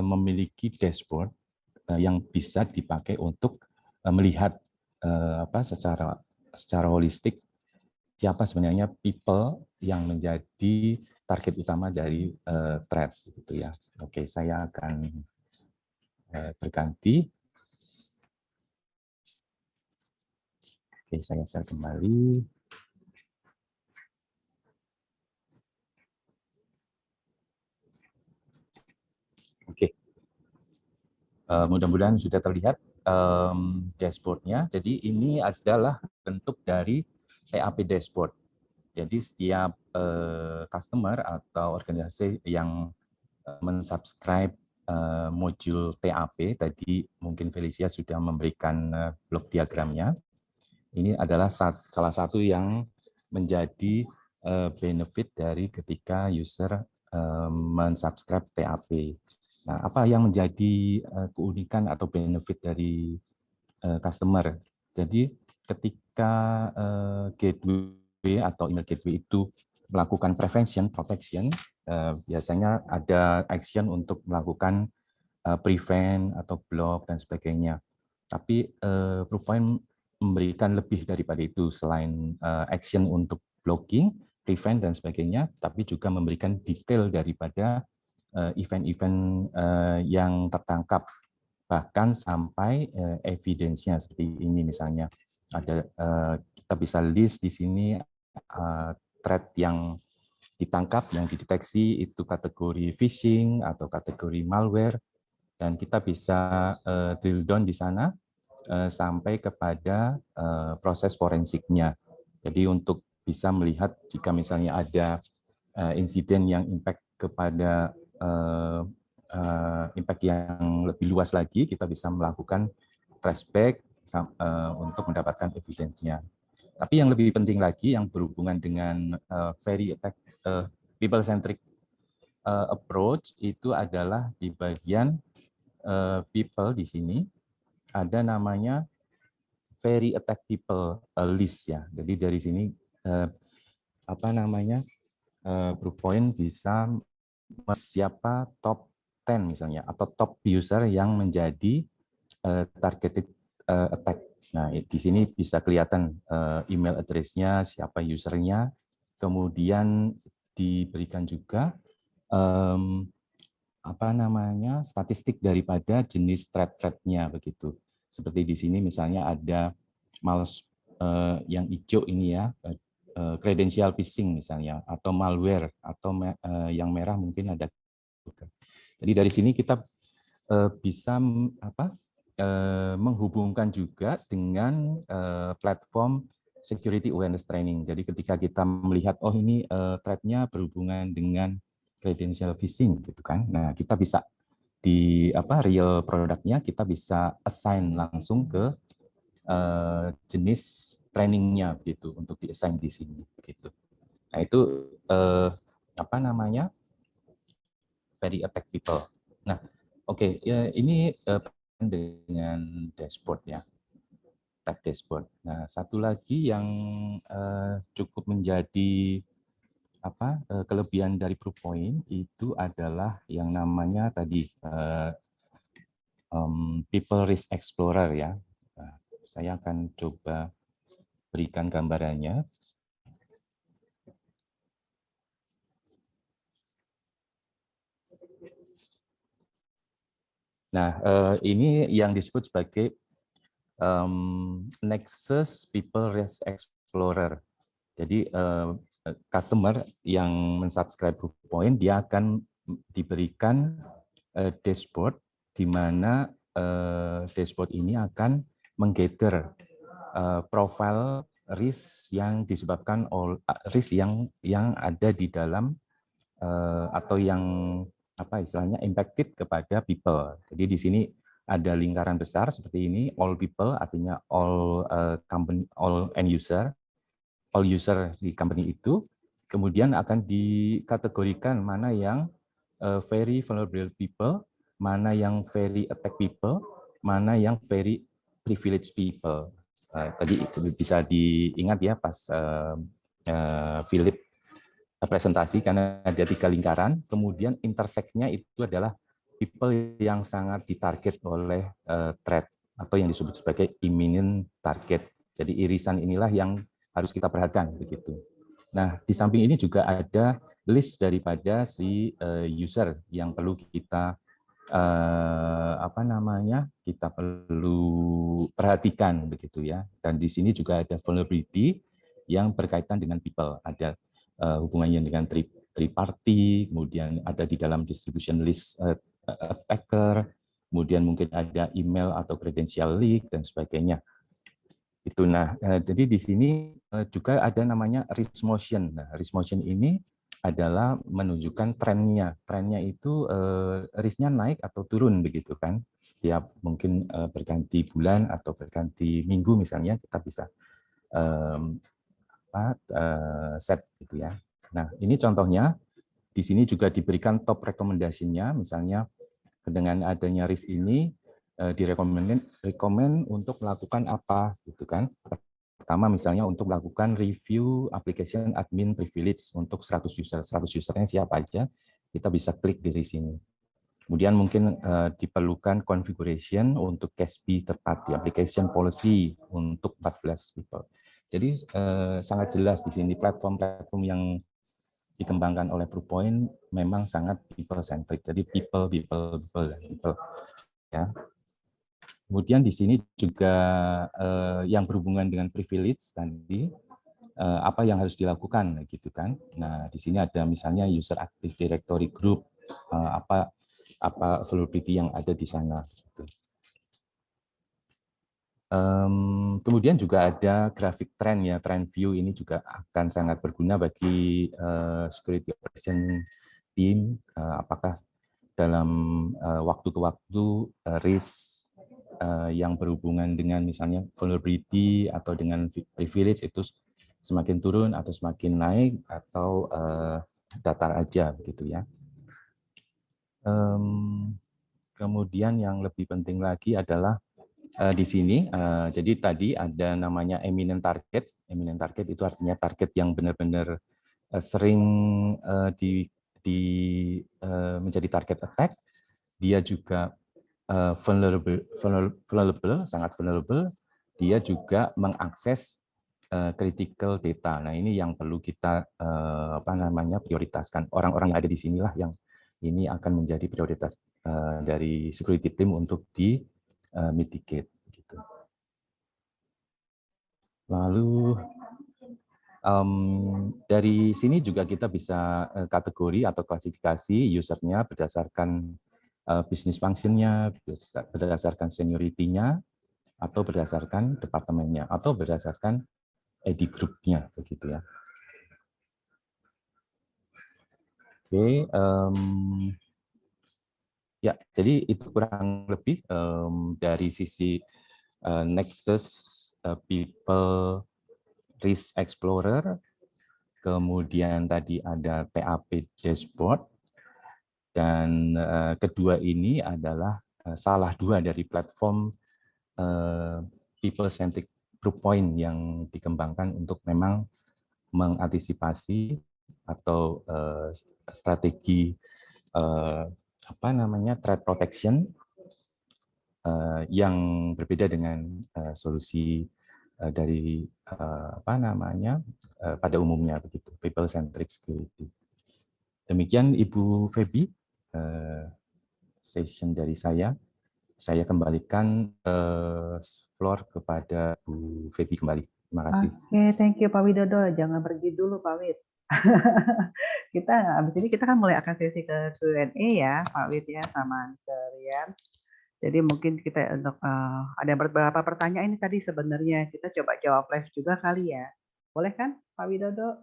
memiliki dashboard yang bisa dipakai untuk melihat secara holistik siapa sebenarnya people yang menjadi target utama dari thread gitu ya. Oke, saya akan berganti. Oke, saya share kembali. Oke, mudah-mudahan sudah terlihat dashboard-nya. Jadi ini adalah bentuk dari TAP dashboard. Jadi setiap customer atau organisasi yang mensubscribe modul TAP, tadi mungkin Felicia sudah memberikan blok diagramnya. Ini adalah salah satu yang menjadi benefit dari ketika user mensubscribe TAP. Nah, apa yang menjadi keunikan atau benefit dari customer? Jadi ketika gateway atau email gateway itu melakukan prevention, protection, biasanya ada action untuk melakukan prevent atau block dan sebagainya. Tapi Proofpoint memberikan lebih daripada itu, selain action untuk blocking, prevent dan sebagainya, tapi juga memberikan detail daripada event-event yang tertangkap, bahkan sampai evidence-nya seperti ini misalnya. Ada kita bisa list di sini thread yang ditangkap, yang dideteksi itu kategori phishing atau kategori malware, dan kita bisa drill down di sana sampai kepada proses forensiknya. Jadi untuk bisa melihat jika misalnya ada insiden yang impact kepada impact yang lebih luas lagi, kita bisa melakukan tracebacks untuk mendapatkan evidence-nya. Tapi yang lebih penting lagi yang berhubungan dengan very people-centric approach itu adalah di bagian people di sini ada namanya very attack people list ya. Jadi dari sini apa namanya Proofpoint bisa siapa top 10 misalnya atau top user yang menjadi targeted attack. Nah, di sini bisa kelihatan email address-nya, siapa usernya, kemudian diberikan juga apa namanya statistik daripada jenis thread-nya begitu. Seperti di sini misalnya ada mouse yang hijau ini ya, credential phishing misalnya, atau malware, atau yang merah mungkin ada. Jadi dari sini kita bisa menghubungkan juga dengan platform security awareness training. Jadi ketika kita melihat oh ini thread-nya berhubungan dengan credential phishing gitu kan. Nah, kita bisa di real produknya kita bisa assign langsung ke jenis trainingnya gitu untuk di-assign di sini gitu. Nah, itu apa namanya? Very attack people. Nah, oke, ya, ini dengan dashboard ya. Tag dashboard. Nah, satu lagi yang cukup menjadi kelebihan dari Proofpoint itu adalah yang namanya tadi People Risk Explorer ya. Nah, saya akan coba berikan gambarannya. Nah, ini yang disebut sebagai Nexus People Risk Explorer. Jadi customer yang mensubscribe Proofpoint dia akan diberikan dashboard di mana dashboard ini akan menggather profile risk yang disebabkan oleh risk yang ada di dalam atau yang apa istilahnya impacted kepada people. Jadi di sini ada lingkaran besar seperti ini, all people artinya all company, all end user, all user di company itu, kemudian akan dikategorikan mana yang very vulnerable people, mana yang very attack people, mana yang very privileged people. Tadi bisa diingat ya pas Philip presentasi karena ada 3 lingkaran, kemudian intersect-nya itu adalah people yang sangat ditarget oleh threat atau yang disebut sebagai imminent target. Jadi irisan inilah yang harus kita perhatikan begitu. Nah, di samping ini juga ada list daripada si user yang perlu kita kita perlu perhatikan begitu ya. Dan di sini juga ada vulnerability yang berkaitan dengan people, ada hubungannya dengan triparty, kemudian ada di dalam distribution list attacker, kemudian mungkin ada email atau credential leak dan sebagainya. Itu. Nah, jadi di sini juga ada namanya risk motion. Nah, risk motion ini adalah menunjukkan trennya. Trennya itu risknya naik atau turun begitu kan. Setiap mungkin berganti bulan atau berganti minggu misalnya kita bisa set gitu ya. Nah, ini contohnya. Di sini juga diberikan top rekomendasinya, misalnya dengan adanya risk ini direkomend untuk melakukan apa gitu kan. Pertama misalnya untuk melakukan review application admin privilege untuk 100 user. 100 usernya siapa aja, kita bisa klik dari sini. Kemudian mungkin diperlukan configuration untuk CASB third party application policy untuk 14 people. Jadi sangat jelas di sini platform-platform yang dikembangkan oleh Proofpoint memang sangat people centric. Jadi people ya. Kemudian di sini juga yang berhubungan dengan privilege tadi apa yang harus dilakukan gitu kan. Nah, di sini ada misalnya user active directory group, apa vulnerability yang ada di sana gitu. Kemudian juga ada grafik trend ya, trend view ini juga akan sangat berguna bagi security operation team, apakah dalam waktu ke waktu risk yang berhubungan dengan misalnya vulnerability atau dengan privilege itu semakin turun atau semakin naik atau datar aja begitu ya. Kemudian yang lebih penting lagi adalah di sini, jadi tadi ada namanya eminent target. Eminent target itu artinya target yang benar-benar sering menjadi target attack. Dia juga vulnerable, sangat vulnerable. Dia juga mengakses critical data. Nah, ini yang perlu kita prioritaskan. Orang-orang yang ada di sinilah yang ini akan menjadi prioritas dari security team untuk di mitigate gitu. Lalu dari sini juga kita bisa kategori atau klasifikasi usernya berdasarkan bisnis functionnya, berdasarkan seniority-nya, atau berdasarkan departemennya, atau berdasarkan ID group-nya begitu ya. Oke, ya, jadi itu kurang lebih dari sisi Nexus People Risk Explorer, kemudian tadi ada TAP Dashboard, dan kedua ini adalah salah dua dari platform People Centric Proofpoint yang dikembangkan untuk memang mengantisipasi atau strategi threat protection yang berbeda dengan solusi dari pada umumnya begitu, people centric security. Demikian Ibu Feby session dari saya. Saya kembalikan floor kepada Bu Feby kembali. Terima kasih. Oke, thank you Pak Widodo. Jangan pergi dulu Pak Wid. Habis ini kita kan mulai akan sesi ke Q&A ya, Pak Wid ya, sama Mr. Rian. Jadi mungkin kita untuk ada beberapa pertanyaan ini tadi sebenarnya kita coba jawab live juga kali ya. Boleh kan Pak Widodo?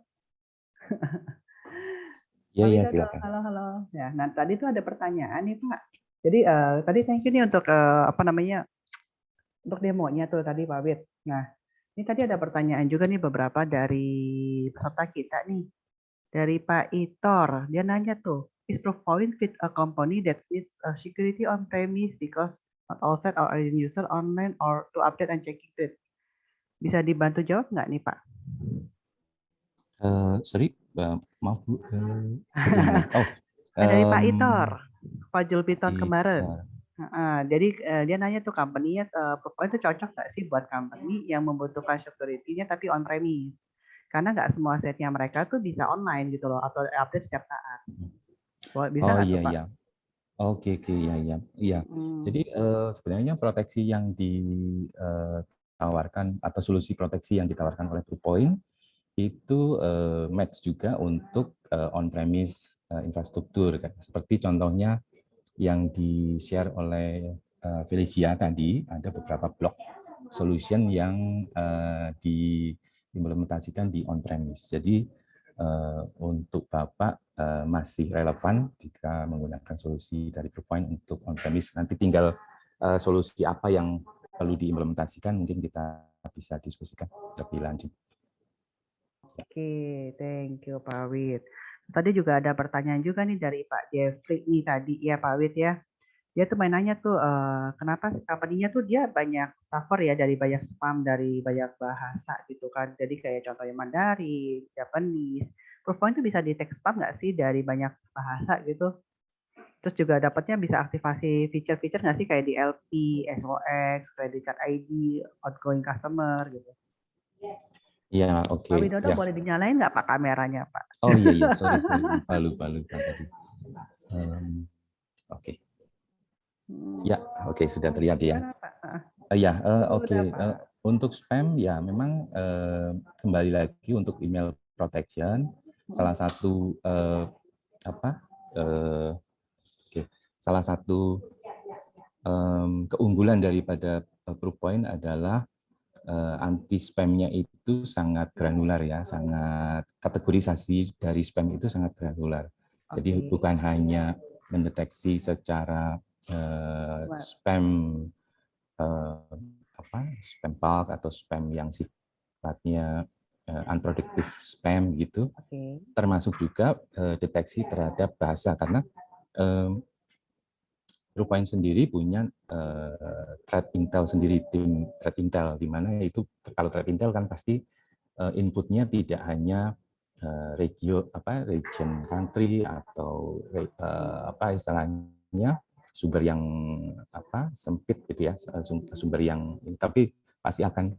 Iya, Pak ya, Widodo, silakan. halo. Ya, nah tadi itu ada pertanyaan nih Pak. Jadi tadi thank you nih untuk untuk demonya tuh tadi Pak Wid. Nah, ini tadi ada pertanyaan juga nih beberapa dari peserta kita nih. Dari Pak Itor, dia nanya tuh, is Proofpoint fit a company that needs security on premise because not all set or user online or to update and checking it? Bisa dibantu jawab nggak nih Pak? Sorry, maaf Bu. Dari Pak Itor, Pak Julpiton kemarin. Jadi dia nanya tuh company-nya Proofpoint itu cocok nggak sih buat company yang membutuhkan security-nya tapi on premise? karena nggak semua setnya mereka tuh bisa online gitu loh, atau update setiap saat. Bisa Oh nggak tuh, iya Pak? iya. Oke oke iya iya iya. Mm, Jadi sebenarnya proteksi yang ditawarkan atau solusi proteksi yang ditawarkan oleh Bluepoint itu match juga untuk on-premise infrastruktur. Seperti contohnya yang di-share oleh Felicia tadi, ada beberapa blok solution yang diimplementasikan di on-premise. Jadi untuk Bapak masih relevan jika menggunakan solusi dari Bluepoint untuk on-premise. Nanti tinggal solusi apa yang perlu diimplementasikan, mungkin kita bisa diskusikan lebih lanjut. Oke, thank you Pak Wid. Tadi juga ada pertanyaan juga nih dari Pak Jeffrey nih tadi ya Pak Wid ya. Dia tuh main nanya tuh kenapa company-nya tuh dia banyak suffer ya dari banyak spam dari banyak bahasa gitu kan. Jadi kayak contohnya Mandarin, Japanese. Proofpoint itu bisa detect spam nggak sih dari banyak bahasa gitu? Terus juga dapatnya bisa aktivasi feature-feature nggak sih kayak di LP, SOX, credit card ID, outgoing customer gitu. Iya, Pak oke. Widodo Ya. boleh dinyalain nggak Pak kameranya Pak? Oh iya iya, sorry lupa tadi. Oke. Ya, oke sudah terlihat ya. Gimana Pak? Ya, Udah oke. Pak. Untuk spam ya memang kembali lagi untuk email protection salah satu salah satu keunggulan daripada Proofpoint adalah anti spamnya itu sangat granular ya, sangat kategorisasi dari spam itu sangat granular. Jadi bukan hanya mendeteksi secara spam spam bulk atau spam yang sifatnya unproductive spam gitu, termasuk juga deteksi terhadap bahasa karena Bluepoint sendiri punya threat intel sendiri, tim threat intel, di mana itu kalau threat intel kan pasti inputnya tidak hanya region country atau istilahnya sumber yang sempit gitu ya, sumber yang tapi pasti akan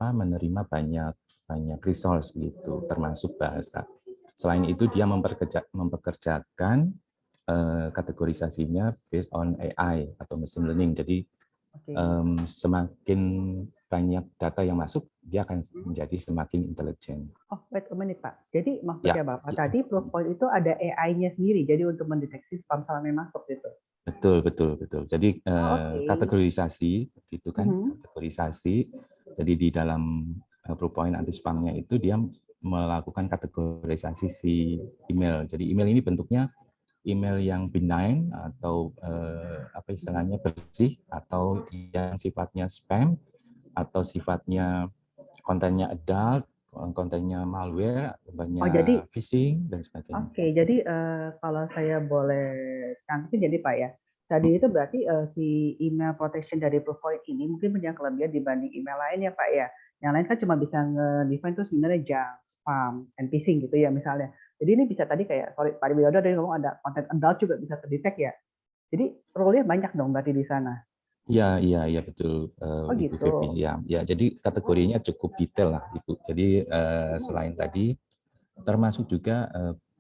menerima banyak resource gitu, termasuk bahasa. Selain itu dia mempekerjakan kategorisasinya based on AI atau machine learning. Jadi semakin banyak data yang masuk, dia akan menjadi semakin intelijen. Oh, wait a minute Pak. Jadi maksudnya Bapak tadi Proofpoint itu ada AI-nya sendiri, jadi untuk mendeteksi spam-spam yang masuk gitu. Betul. Jadi kategorisasi gitu kan, kategorisasi. Jadi di dalam Proofpoint anti spamnya itu dia melakukan kategorisasi si email. Jadi email ini bentuknya email yang benign atau istilahnya bersih, atau yang sifatnya spam, atau sifatnya kontennya adult, kontennya malware, kontennya phishing dan sebagainya. Oke, jadi kalau saya boleh tangkapin jadi Pak ya, tadi itu berarti si email protection dari Proofpoint ini mungkin punya kelebihan dibanding email lain ya Pak ya. Yang lain kan cuma bisa nge-define itu sebenarnya junk, spam, and phishing gitu ya misalnya. Jadi ini bisa tadi kayak, sorry Pak Widodo tadi ngomong ada konten adult juga bisa terdetek ya. Jadi role-nya banyak dong berarti di sana. Iya betul, Ibu Febi. Ya, jadi kategorinya cukup detail lah, Ibu. Jadi selain tadi, termasuk juga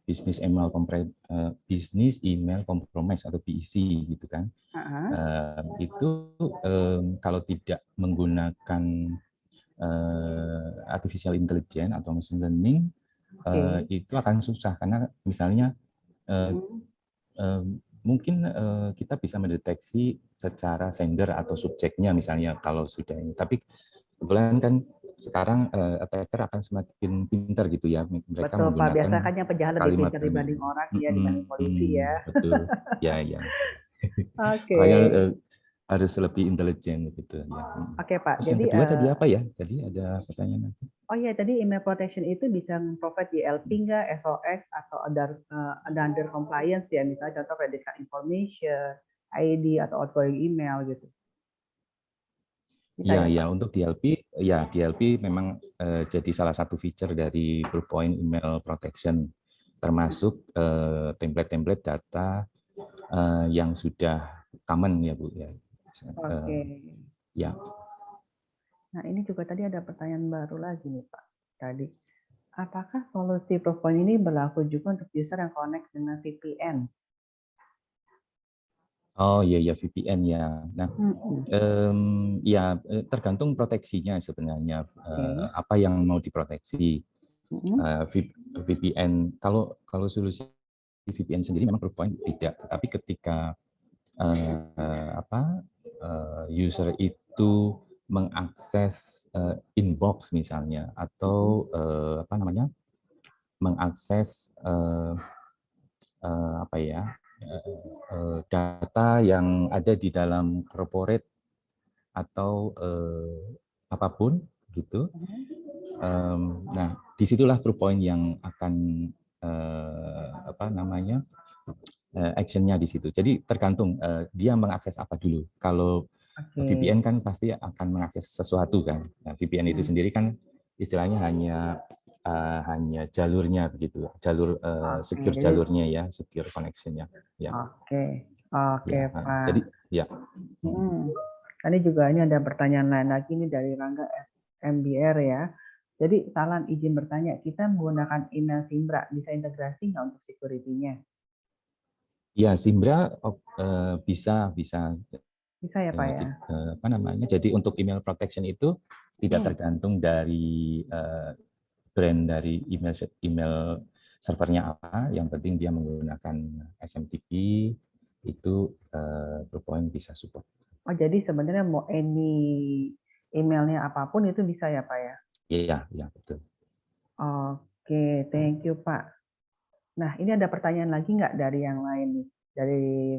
bisnis email compromise atau BEC gitu kan. Itu kalau tidak menggunakan artificial intelligence atau machine learning, itu akan susah karena misalnya mungkin kita bisa mendeteksi secara sender atau subjeknya misalnya kalau sudah ini. Tapi kebetulan kan sekarang attacker akan semakin pintar gitu ya. Mereka betul Pak, biasa kan yang penjahat lebih pintar ini dibanding orang ya, dibanding polisi ya. Betul, ya. Oke. Makanya harus lebih intelijen gitu ya. Oke Pak. Terus yang jadi kedua tadi apa ya? Tadi ada pertanyaan lagi. Oh iya, tadi email protection itu bisa provide di LP nggak, SOX, atau under compliance ya, misalnya contoh credit card information, ID, atau outgoing email gitu. Iya, untuk DLP memang jadi salah satu feature dari Bluepoint email protection, termasuk template-template data yang sudah common ya Bu ya. Oke. Ya. Nah ini juga tadi ada pertanyaan baru lagi nih Pak. tadi. Apakah solusi Proofpoint ini berlaku juga untuk user yang connect dengan VPN? Oh iya ya VPN ya. Nah, ya tergantung proteksinya sebenarnya. Apa yang mau diproteksi. VPN kalau solusi VPN sendiri memang Proofpoint tidak, tetapi ketika user itu mengakses inbox misalnya atau mengakses data yang ada di dalam corporate atau apapun gitu. Nah, disitulah Proofpoint yang akan actionnya di situ. Jadi tergantung dia mengakses apa dulu. Kalau VPN kan pasti akan mengakses sesuatu kan. Nah, VPN itu sendiri kan istilahnya hanya jalurnya begitu, jalur secure jalurnya ya, secure connection-nya. Ya. Oke, Ya, Pak. jadi ya. Tadi juga ini ada pertanyaan lain lagi nih dari Rangga MBR ya. Jadi salam izin bertanya, kita menggunakan email Simbra bisa integrasi nggak untuk security-nya? Ya, Simbra bisa. Bisa ya Pak ya. Jadi untuk email protection itu tidak tergantung dari brand dari email servernya apa. Yang penting dia menggunakan SMTP itu Proofpoint bisa support. Oh jadi sebenarnya mau any emailnya apapun itu bisa ya Pak ya? Iya betul. Oke, thank you Pak. Nah ini ada pertanyaan lagi nggak dari yang lain nih? Dari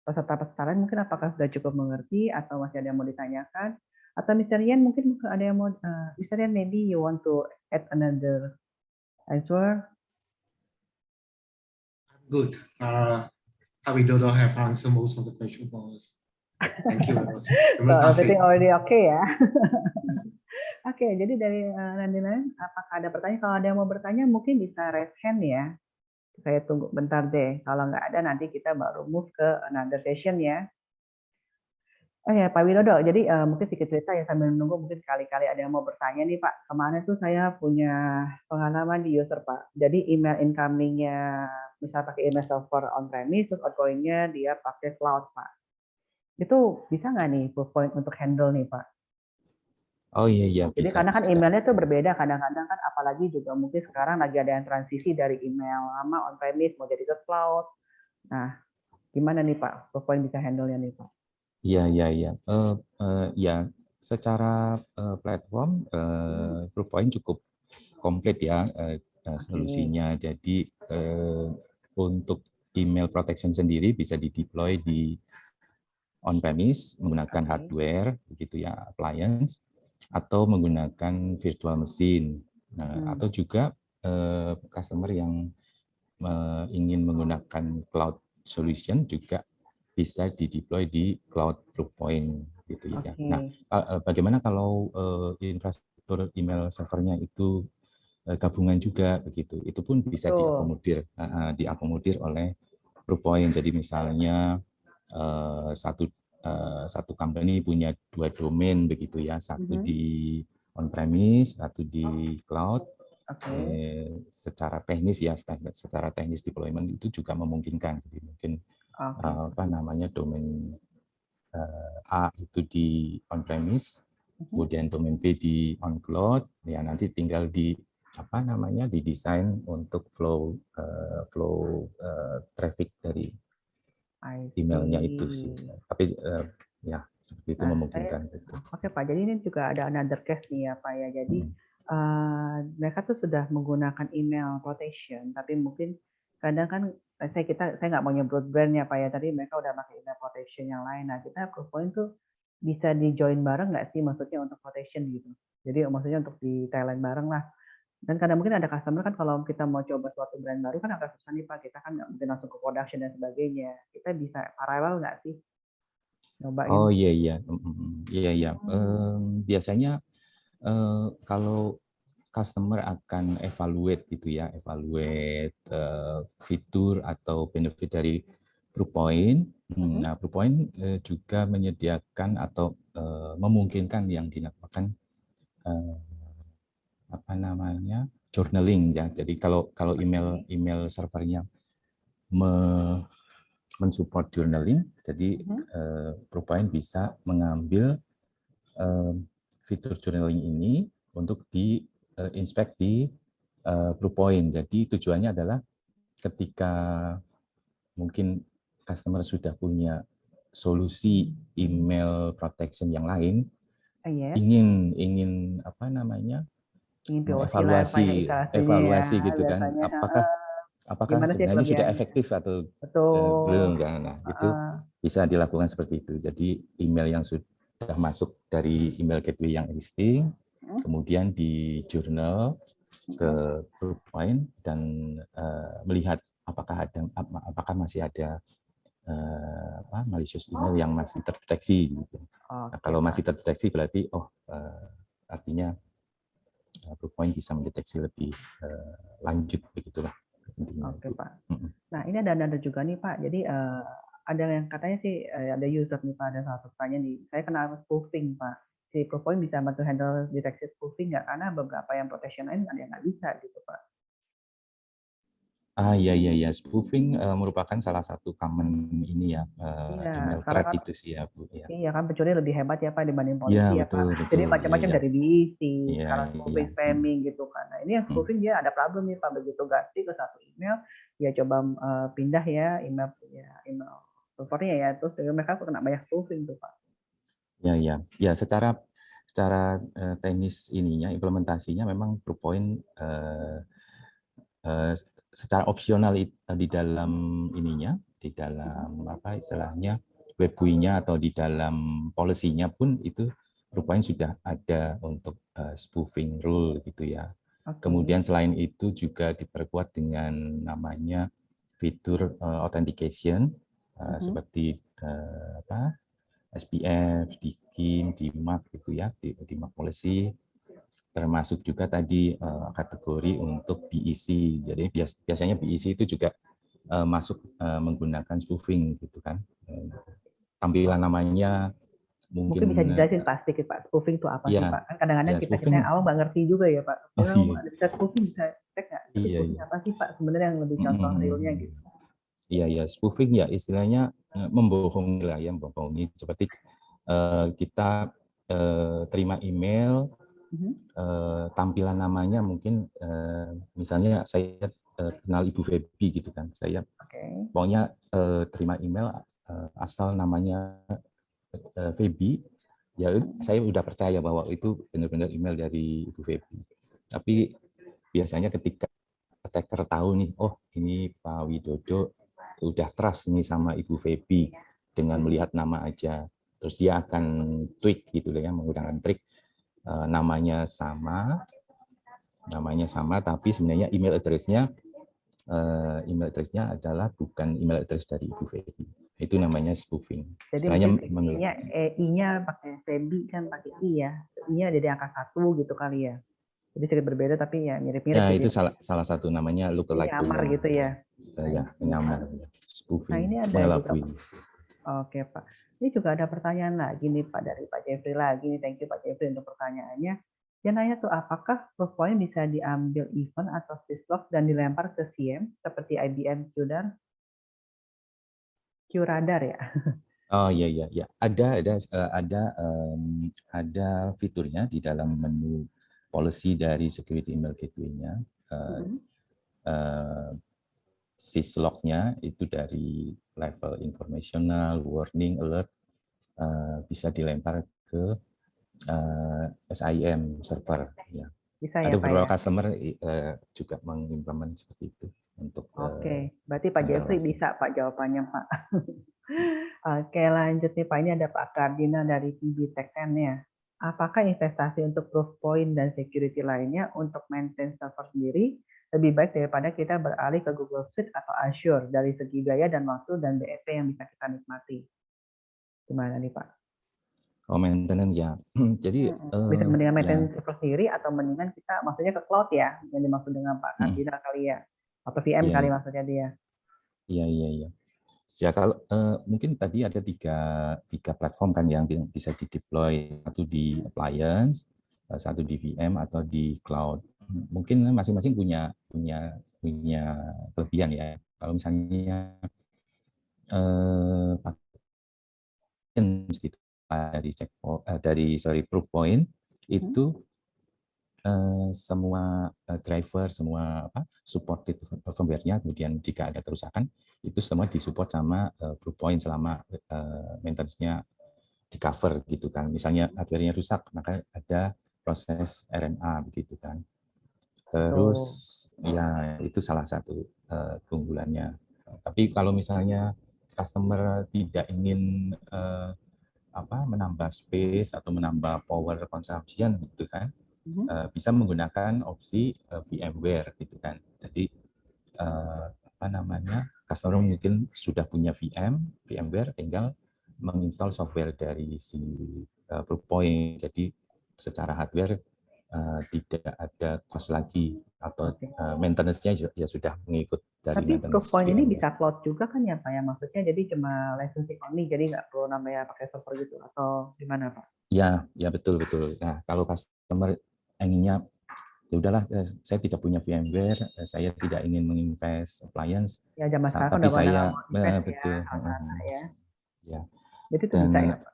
peserta-peserta lain mungkin apakah sudah cukup mengerti atau masih ada yang mau ditanyakan? Atau Mr. Yan mungkin ada yang mau, Mr. Yan maybe you want to add another answer? Good. Pak Widodo have answered most of the question for us. Thank you very much. So everything already okay ya? Oke, jadi dari lain, apakah ada pertanyaan? Kalau ada yang mau bertanya mungkin bisa raise hand ya. Saya tunggu bentar deh. Kalau nggak ada nanti kita baru move ke another session ya. Oh ya Pak Widodo, jadi mungkin sedikit cerita ya sambil menunggu mungkin sekali-kali ada yang mau bertanya nih Pak. Kemarin tuh saya punya pengalaman di user Pak. Jadi email incoming-nya misal pakai email server on-premise, terus outgoing-nya dia pakai cloud Pak. Itu bisa nggak nih Proofpoint untuk handle nih Pak? Oh iya jadi bisa. Karena kan emailnya tuh berbeda kadang-kadang kan, apalagi juga mungkin sekarang lagi ada yang transisi dari email lama on-premise mau jadi ke cloud. Nah, gimana nih Pak? Proofpoint bisa handle-nya nih Pak? Ya, secara platform Proofpoint cukup komplit ya solusinya. Jadi untuk email protection sendiri bisa di-deploy di on-premise menggunakan hardware begitu ya, appliance, atau menggunakan virtual machine. Atau juga customer yang ingin menggunakan cloud solution juga bisa di-deploy di cloud Proofpoint gitu ya. Nah, bagaimana kalau infrastruktur email servernya itu gabungan juga begitu? Itu pun bisa diakomodir oleh Proofpoint. Jadi misalnya satu company punya 2 domain begitu ya, satu di on-premise, satu di cloud. Secara teknis ya, secara teknis deployment itu juga memungkinkan. Jadi mungkin domain A itu di on-premise, kemudian domain B di on-cloud, ya nanti tinggal didesain untuk flow traffic dari emailnya itu sih. Tapi ya seperti itu memungkinkan. Oke Pak, jadi ini juga ada another case nih ya Pak ya. Jadi mereka tuh sudah menggunakan email protection, tapi mungkin kadang kan saya nggak mau nyebut brandnya Pak ya, tadi mereka udah pakai email protection yang lain. Nah kita Proofpoint tuh bisa di join bareng nggak sih, maksudnya untuk protection gitu. Jadi maksudnya untuk di Thailand bareng lah. Dan kadang mungkin ada customer kan kalau kita mau coba suatu brand baru kan agak susah nih Pak, kita kan nggak mungkin langsung ke production dan sebagainya. Kita bisa paralel nggak sih? Nyobain. Oh iya. Biasanya kalau customer akan evaluate gitu ya, fitur atau benefit dari Proofpoint. Nah, Proofpoint juga menyediakan atau memungkinkan yang dinamakan apa namanya, journaling ya. Jadi kalau email servernya mensupport journaling, jadi ProPoint bisa mengambil fitur journaling ini untuk diinspek di ProPoint. Jadi tujuannya adalah ketika mungkin customer sudah punya solusi email protection yang lain, Yes. ingin apa namanya, Ingin POC lah banyak instalasinya ya evaluasi gitu kan, biasanya. apakah Gimana sih sebenarnya sudah kelebihannya? efektif atau Betul. belum kan. Nah, itu bisa dilakukan seperti itu. Jadi email yang sudah masuk dari email gateway yang existing, kemudian di journal ke ProPoint dan melihat apakah masih ada malicious email yang masih terdeteksi gitu. Nah, kalau masih terdeteksi berarti artinya ProPoint bisa mendeteksi lebih lanjut begitulah. Oke Pak. Nah ini ada juga nih Pak. Jadi ada yang katanya sih ada user nih Pak, ada satu pertanyaan nih. Saya kenal spoofing Pak. Si ProPoint bisa bantu handle deteksi spoofing nggak? Karena beberapa yang protection lain ada yang nggak bisa gitu Pak. Iya. Spoofing merupakan salah satu common ini ya, email threat kan, itu sih ya Bu. Ya. Iya kan pencuri lebih hebat ya Pak dibanding Ya, polisi ya betul, Pak. Jadi macam-macam dari diisi, Iya, sekarang spoofing, spamming gitu kan. Nah ini yang spoofing dia ada problem nih Pak, begitu ganti ke satu email, ya coba pindah ya email servernya ya, terus mereka kena banyak spoofing tuh Pak. Ya, secara teknis ininya, implementasinya memang ProPoint secara opsional di dalam ininya, di dalam apa istilahnya web GUI-nya atau di dalam policy-nya pun itu ProPoint sudah ada untuk spoofing rule gitu ya. Kemudian selain itu juga diperkuat dengan namanya fitur authentication seperti SPF, DKIM, DMARC gitu ya, DMARC policy, termasuk juga tadi kategori untuk BEC. Jadi biasanya BEC itu juga masuk menggunakan spoofing gitu kan. Tampilan namanya mungkin bisa dijelasin pasti Pak, spoofing itu apa sih Pak? Kan kadang-kadang kita yang awam nggak ngerti juga ya Pak. Bisa spoofing, bisa cek nggak? Spoofing apa sih Pak sebenarnya yang lebih contoh realnya gitu? Iya, spoofing ya istilahnya membohongi lah ya, membohongi seperti kita terima email, tampilan namanya mungkin misalnya saya kenal Ibu Feby gitu kan, saya pokoknya terima email asal namanya Feby, ya saya udah percaya bahwa itu benar-benar email dari Ibu Feby. Tapi biasanya ketika attacker tahu nih, oh ini Pak Widodo udah trust nih sama Ibu Feby dengan melihat nama aja, terus dia akan tweak gitu ya, menggunakan trik namanya sama tapi sebenarnya email address-nya adalah bukan email address dari Ibu Feby. Itu namanya spoofing. Jadi I-nya pakai Feby kan pakai I ya, I-nya jadi angka 1 gitu kali ya. Jadi sedikit berbeda tapi ya mirip-mirip. Ya itu salah satu namanya lookalike nyamar gitu ya. Ya, menyamar. Spoofing. Nah ini ada juga. Oke Pak. Ini juga ada pertanyaan lagi nih Pak dari Pak Jeffrey lagi nih. Thank you Pak Jeffrey untuk pertanyaannya. Dia nanya tuh apakah ProPoint bisa diambil event atau syslog dan dilempar ke SIEM seperti IBM QRadar ya? Oh iya. Ada fiturnya di dalam menu policy dari security email gateway-nya. Syslog-nya itu dari level informational, warning, alert bisa dilempar ke SIEM server. Ya. Bisa ada ya, beberapa Pak, customer juga mengimplement seperti itu untuk. Oke, berarti Pak Jeffrey bisa Pak jawabannya Pak. Oke, lanjut nih Pak. Ini ada Pak Kardina dari PB Texan-nya. Apakah investasi untuk ProPoint dan security lainnya untuk maintain server sendiri lebih baik daripada kita beralih ke Google Suite atau Azure dari segi biaya dan waktu dan BEP yang bisa kita nikmati? Gimana nih Pak? Oh, maintenance ya. Jadi bisa mendingan maintain server sendiri atau mendingan kita maksudnya ke cloud ya, yang dimaksud dengan Pak Kardina kali ya, atau VM kali maksudnya dia. Iya. Ya kalau mungkin tadi ada tiga platform kan yang bisa di deploy, satu di appliance, satu di VM atau di cloud. Mungkin masing-masing punya kelebihan ya. Kalau misalnya gitu dari Proofpoint itu semua driver, semua supported firmware-nya, kemudian jika ada kerusakan itu semua disupport sama Proofpoint selama maintenance-nya di cover gitu kan. Misalnya hardware-nya rusak, maka ada proses RMA begitu kan. Terus ya itu salah satu keunggulannya. Tapi kalau misalnya customer tidak ingin menambah space atau menambah power consumption gitu kan, bisa menggunakan opsi VMware gitu kan. Jadi customer mungkin sudah punya VMware, tinggal menginstal software dari si Proofpoint. Jadi secara hardware tidak ada cost lagi atau maintenance-nya ya sudah mengikut dari Tapi maintenance Proofpoint ini VMware. bisa cloud juga kan ya Pak ya? Maksudnya jadi cuma licensing only, jadi nggak perlu namanya pakai server gitu atau gimana Pak? Ya betul. Nah kalau customer inginnya ya udahlah, saya tidak punya VMware, saya tidak ingin menginvest appliance, Ya zaman sekarang kan tapi udah pada saya invest betul, ya, rata-rata ya. ya. Jadi itu Dan bisa ya Pak?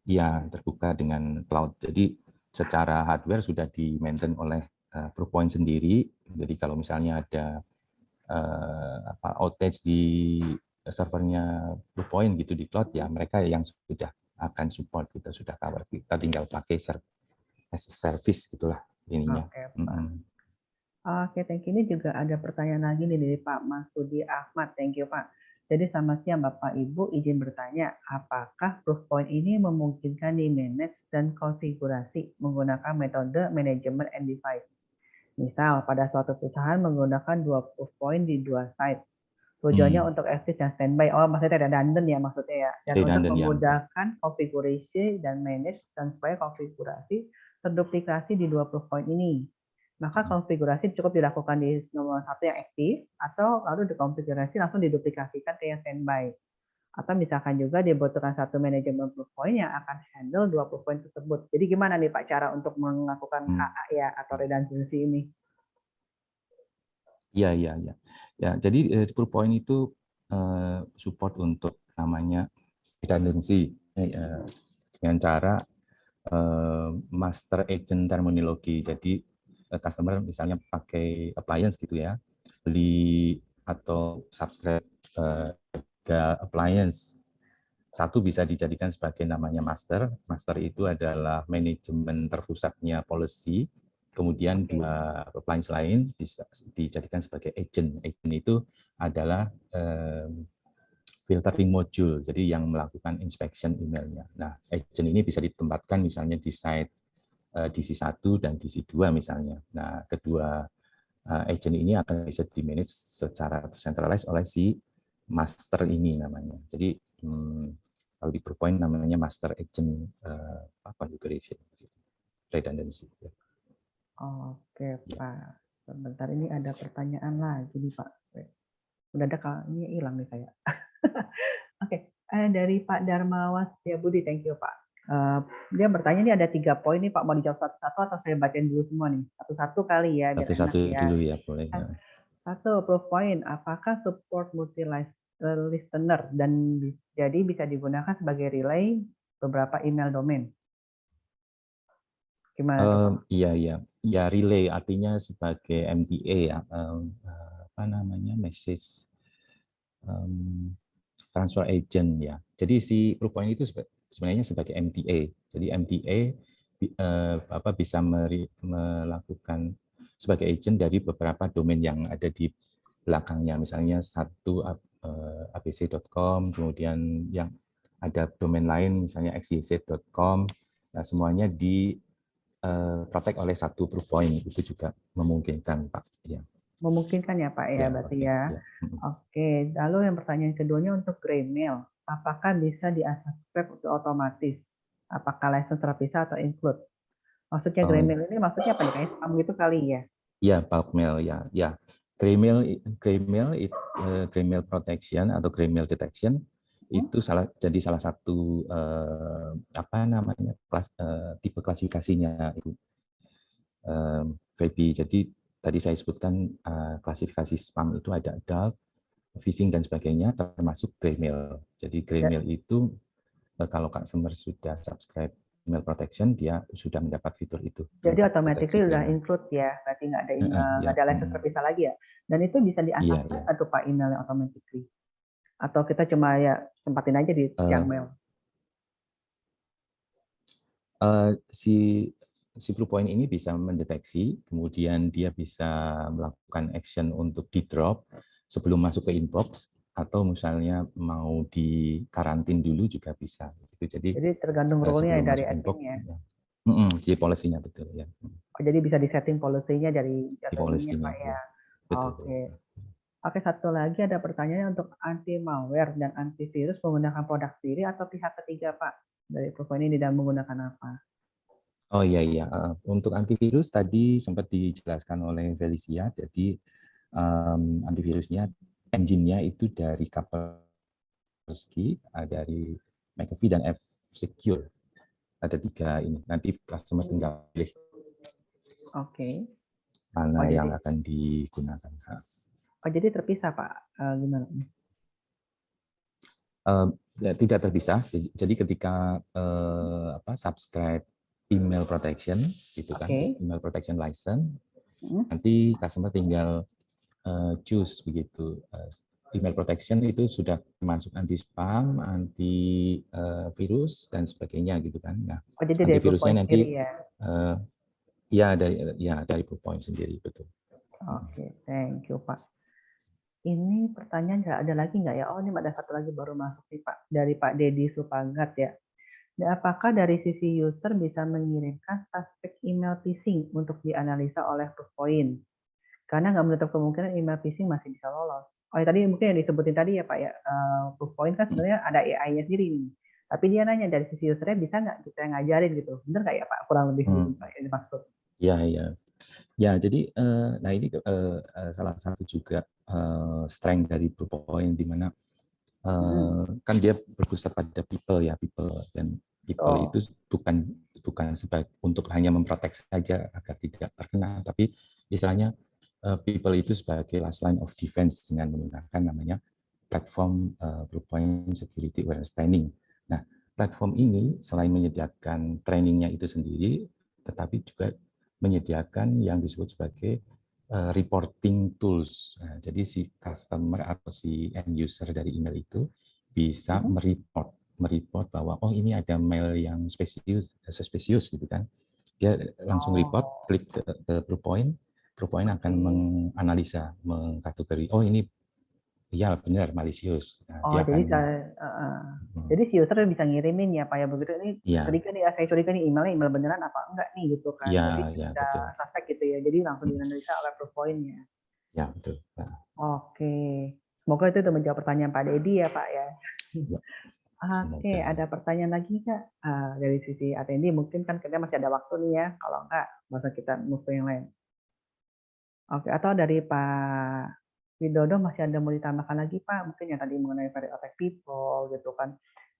ya terbuka dengan cloud. Jadi secara hardware sudah di-maintain oleh Proofpoint sendiri. Jadi kalau misalnya ada outage di servernya Proofpoint gitu di cloud, ya mereka yang sudah akan support, kita sudah cover. Kita tinggal pakai as a service gitulah ininya. Oke, Pak. Oke, thank you. Ini juga ada pertanyaan lagi nih dari Pak Masudi Ahmad. Thank you, Pak. Jadi selamat siang Bapak Ibu, izin bertanya, apakah Proofpoint ini memungkinkan di-manage dan konfigurasi menggunakan metode manajemen and device? Misal, pada suatu perusahaan menggunakan dua Proofpoint di dua site. Tujuannya untuk aktif dan standby. Oh, maksudnya redundant ya maksudnya ya. Dan untuk memudahkan konfigurasi dan manage dan supaya konfigurasi terduplikasi di dua Proofpoint ini. Maka konfigurasi cukup dilakukan di nomor satu yang aktif, atau lalu dikonfigurasi langsung diduplikasikan ke yang standby. Atau misalkan juga dibutuhkan satu manajemen Proofpoint yang akan handle dua Proofpoint tersebut. Jadi gimana nih Pak cara untuk melakukan AA ya atau redundancy ini? Iya. Ya, jadi Proofpoint itu support untuk namanya redundancy dengan cara master agent terminologi. Jadi customer misalnya pakai appliance gitu ya, beli atau subscribe appliance, satu bisa dijadikan sebagai namanya master. Master itu adalah manajemen terpusatnya policy. Kemudian dua appliance lain bisa dijadikan sebagai agent. Agent itu adalah filtering module, jadi yang melakukan inspection emailnya. Nah, agent ini bisa ditempatkan misalnya di site DC1 dan DC2 misalnya. Nah, kedua agent ini akan bisa di-manage secara centralized oleh si master ini namanya. Jadi kalau di Proofpoint namanya master agent configuration redundancy. Oke Pak, sebentar ini ada pertanyaan lagi nih Pak. Udah ada kayaknya hilang nih saya. Oke, dari Pak Darmawan Setiabudi, thank you Pak. Dia bertanya ini ada 3 poin nih Pak, mau dijawab satu-satu atau saya bacain dulu semua nih? Satu-satu kali ya. Satu-satu dulu ya, boleh. Satu, Proofpoint, apakah support multi-listener dan jadi bisa digunakan sebagai relay beberapa email domain? Gimana? Iya. Ya, relay artinya sebagai MTA ya, message transfer agent ya. Jadi si Proofpoint itu sebenarnya sebagai MTA. Jadi MTA bisa melakukan sebagai agent dari beberapa domain yang ada di belakangnya. Misalnya satu abc.com, kemudian yang ada domain lain misalnya xyz.com. Nah, semuanya di protect oleh satu Proofpoint, itu juga memungkinkan Pak. Ya. Memungkinkan ya Pak ya, berarti ya. Oke, lalu yang pertanyaan keduanya untuk Graymail, apakah bisa di-unsubscribe untuk otomatis? Apakah license terpisah atau include? Maksudnya Graymail ini maksudnya apa nih? Kayak spam gitu kali ya? Iya, bulk mail ya. Graymail protection atau Graymail detection itu jadi salah satu tipe klasifikasinya itu. Feby. Jadi tadi saya sebutkan klasifikasi spam itu ada adult, phishing dan sebagainya, termasuk grey mail. Jadi grey mail itu kalau customer sudah subscribe email protection, dia sudah mendapat fitur itu. Jadi mendapat automatically proteksi udah grey mail. include ya, berarti nggak ada Ya, license terpisah lagi ya. Dan itu bisa iya, di-unsubscribe iya. atau Pak emailnya automatically? Atau kita cuma ya tempatin aja di junk mail? Si Bluepoint ini bisa mendeteksi, kemudian dia bisa melakukan action untuk di drop sebelum masuk ke inbox, atau misalnya mau di karantin dulu juga bisa. Jadi tergantung role-nya sebelum dari masuk inbox, admin ya. Di policy-nya betul ya. Oh, jadi bisa disetting policy-nya dari Di adminnya policy-nya, Pak ya. ya. Betul. Oke. Oke, satu lagi ada pertanyaan untuk anti malware dan antivirus menggunakan produk sendiri atau pihak ketiga Pak? Dari Bluepoint ini dan menggunakan apa? Oh iya. Untuk antivirus tadi sempat dijelaskan oleh Felicia. Jadi antivirusnya, engine-nya itu dari Kaspersky, dari McAfee dan F-Secure. Ada 3 ini. Nanti customer tinggal pilih Oke. mana yang akan digunakan. Oh, jadi terpisah Pak? Gimana? Tidak terpisah. Jadi ketika subscribe email protection, gitu kan, email protection license, nanti customer tinggal choose begitu. Email protection itu sudah masuk anti spam, anti virus dan sebagainya gitu kan. Nah, jadi antivirusnya nanti ya? Dari Bluepoint sendiri, betul. Oke, thank you Pak. Ini pertanyaan ada lagi nggak ya? Oh, ini ada satu lagi baru masuk nih Pak, dari Pak Dedi Supagat ya. Dan apakah dari sisi user bisa mengirimkan suspek email phishing untuk dianalisa oleh Bluepoint? Karena nggak menutup kemungkinan email phishing masih bisa lolos. Oh, ya, tadi mungkin yang disebutin tadi ya Pak ya, Bluepoint kan sebenarnya ada AI-nya sendiri nih. Tapi dia nanya dari sisi usernya bisa nggak kita ngajarin gitu. Bener nggak ya Pak? Kurang lebih Pak yang dimaksud. Iya. Ya, jadi nah ini salah satu juga strength dari Bluepoint, di mana kan dia berpusat pada people dan people itu bukan sebagai untuk hanya memprotek saja agar tidak terkena, tapi istilahnya people itu sebagai last line of defense dengan menggunakan namanya platform Bluepoint Security Awareness Training. Nah, platform ini selain menyediakan trainingnya itu sendiri, tetapi juga menyediakan yang disebut sebagai reporting tools. Nah, jadi si customer atau si end user dari email itu bisa mereport bahwa oh ini ada mail yang suspicious gitu kan. Dia langsung report, klik ke Bluepoint akan menganalisa, mengkategori oh ini ya benar malisius. Nah, dia jadi si user bisa ngirimin ya Pak ya, begitu ini saya curiga nih emailnya email beneran apa enggak nih gitu kan. Jadi bisa suspek gitu ya. Jadi langsung dianalisa oleh Bluepoint-nya. Ya, betul. Oke. Semoga itu menjawab pertanyaan Pak Dedi ya Pak ya. Oke, ada pertanyaan lagi nggak dari sisi attendees? Mungkin kan kita masih ada waktu nih ya. Kalau enggak, masa kita move ke yang lain. Oke, atau dari Pak Widodo masih ada mau ditambahkan lagi Pak? Mungkin yang tadi mengenai very attack people gitu kan.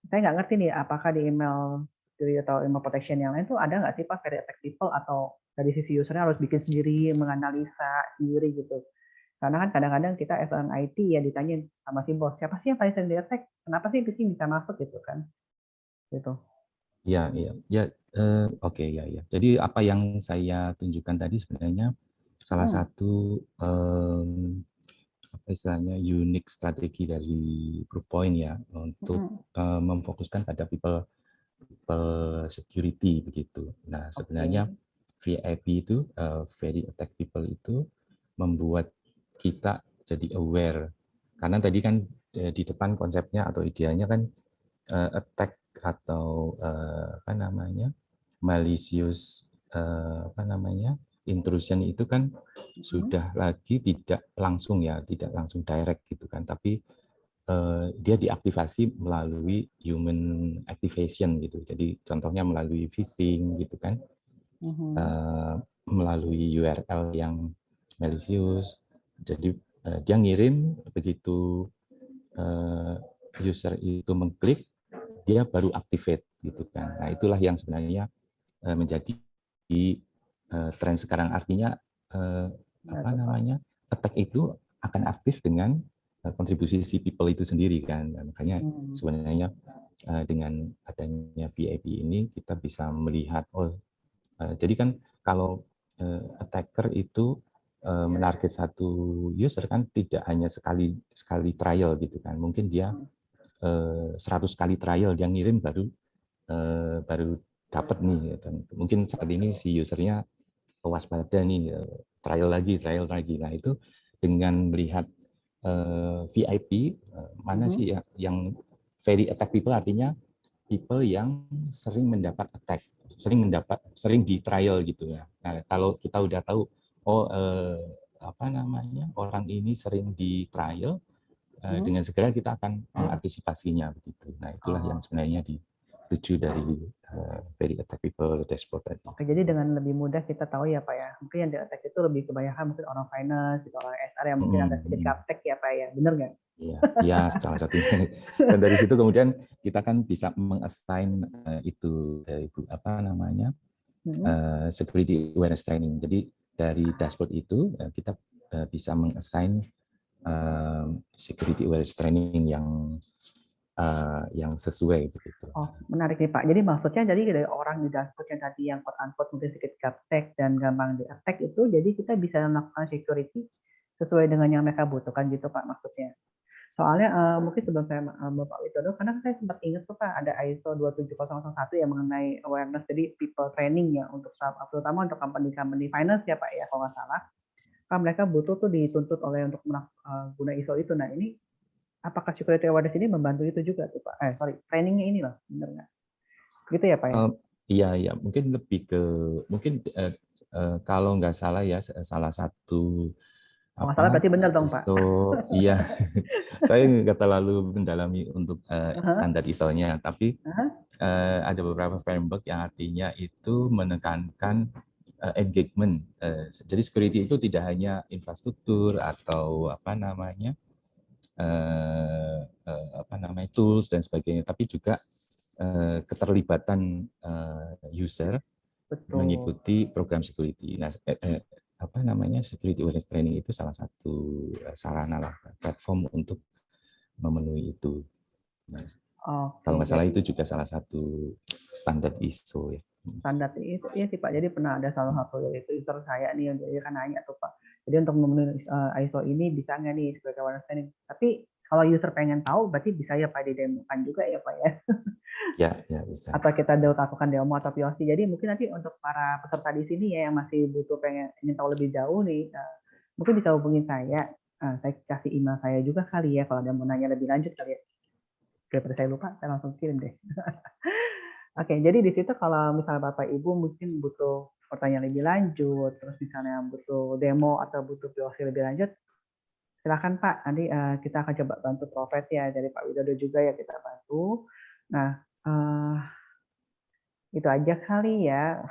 Saya nggak ngerti nih apakah di email security atau email protection yang lain tuh ada nggak sih Pak very attack people, atau dari sisi usernya harus bikin sendiri, menganalisa sendiri gitu. Karena kan kadang-kadang kita as an IT ya ditanyain sama si bos, siapa sih yang paling sering di-attack? Kenapa sih phishing bisa masuk gitu kan? Gitu. Ya, oke. Jadi apa yang saya tunjukkan tadi sebenarnya salah satu istilahnya unik strategi dari Bluepoint ya untuk memfokuskan pada people security begitu. Nah, sebenarnya VIP itu very attack people itu membuat kita jadi aware, karena tadi kan di depan konsepnya atau idealnya kan attack atau malicious intrusion itu kan sudah lagi tidak langsung direct gitu kan, tapi dia diaktifasi melalui human activation gitu. Jadi contohnya melalui phishing gitu kan, melalui URL yang malicious. Jadi dia ngirim, begitu user itu mengklik, dia baru activate gitu kan. Nah, itulah yang sebenarnya menjadi tren sekarang. Artinya apa namanya, attack itu akan aktif dengan kontribusi si people itu sendiri kan. Dan makanya sebenarnya dengan adanya VIP ini kita bisa melihat, jadi kan kalau attacker itu menarget satu user kan tidak hanya sekali trial gitu kan. Mungkin dia 100 kali trial yang ngirim baru dapat nih. Mungkin saat ini si usernya waspada nih, trial lagi. Nah itu dengan melihat VIP mana sih yang very attack people, artinya people yang sering mendapat attack, sering di trial gitu ya. Nah kalau kita udah tahu apa namanya, orang ini sering di trial, dengan segera kita akan mengantisipasinya begitu. Nah itulah yang sebenarnya dituju dari very attack people dashboard tadi. Oke, jadi dengan lebih mudah kita tahu ya Pak ya, mungkin yang di attack itu lebih kebanyakan mungkin orang finance, gitu, orang SR yang mungkin agak sedikit gaptek ya Pak ya, bener nggak? Iya, salah satunya. Dan dari situ kemudian kita kan bisa mengassign itu apa namanya, security awareness training. Jadi dari dashboard itu kita bisa mengassign security awareness training yang sesuai begitu. Oh, menarik nih Pak. Jadi maksudnya dari orang di dashboard yang tadi yang quote-unquote mungkin sedikit gaptek dan gampang di-attack itu, jadi kita bisa melakukan security sesuai dengan yang mereka butuhkan gitu Pak maksudnya. Soalnya mungkin sebelum saya Bapak Widodo, karena saya sempat ingat tuh Pak ada ISO 27001 yang mengenai awareness, jadi people training ya untuk terutama untuk company finance ya Pak ya kalau nggak salah. Kan mereka butuh tuh dituntut oleh untuk guna ISO itu. Nah ini apakah security awareness ini membantu itu juga tuh Pak? Trainingnya ini loh, bener nggak? Gitu ya Pak ya? Iya, mungkin lebih ke kalau nggak salah ya salah satu Kalau nggak salah berarti benar dong Pak. Iya, saya nggak terlalu mendalami untuk standar ISO-nya, tapi ada beberapa framework yang artinya itu menekankan engagement. Jadi security itu tidak hanya infrastruktur atau apa namanya tools dan sebagainya, tapi juga keterlibatan user mengikuti program security. Nah, apa namanya, security awareness training itu salah satu sarana lah, platform untuk memenuhi itu. Nah, kalau nggak salah itu juga salah satu standar ISO ya. Standar itu iya sih Pak. Jadi pernah ada salah satu yaitu user saya nih yang dia kan nanya tuh Pak. Jadi untuk memenuhi ISO ini bisa nggak nih sebagai awareness training? Tapi kalau user pengen tahu berarti bisa ya Pak didemokan juga ya Pak ya. Ya bisa. Atau kita lakukan demo atau POC. Jadi mungkin nanti untuk para peserta di sini ya yang masih butuh ingin tahu lebih jauh nih, mungkin bisa hubungin saya. Saya kasih email saya juga kali ya kalau ada mau nanya lebih lanjut kali ya. Daripada saya lupa, saya langsung kirim deh. Oke, jadi di situ kalau misalnya Bapak Ibu mungkin butuh pertanyaan lebih lanjut, terus misalnya butuh demo atau butuh POC lebih lanjut, silakan Pak. Nanti kita akan coba bantu Profet ya, dari Pak Widodo juga ya kita bantu. Nah, itu aja kali ya.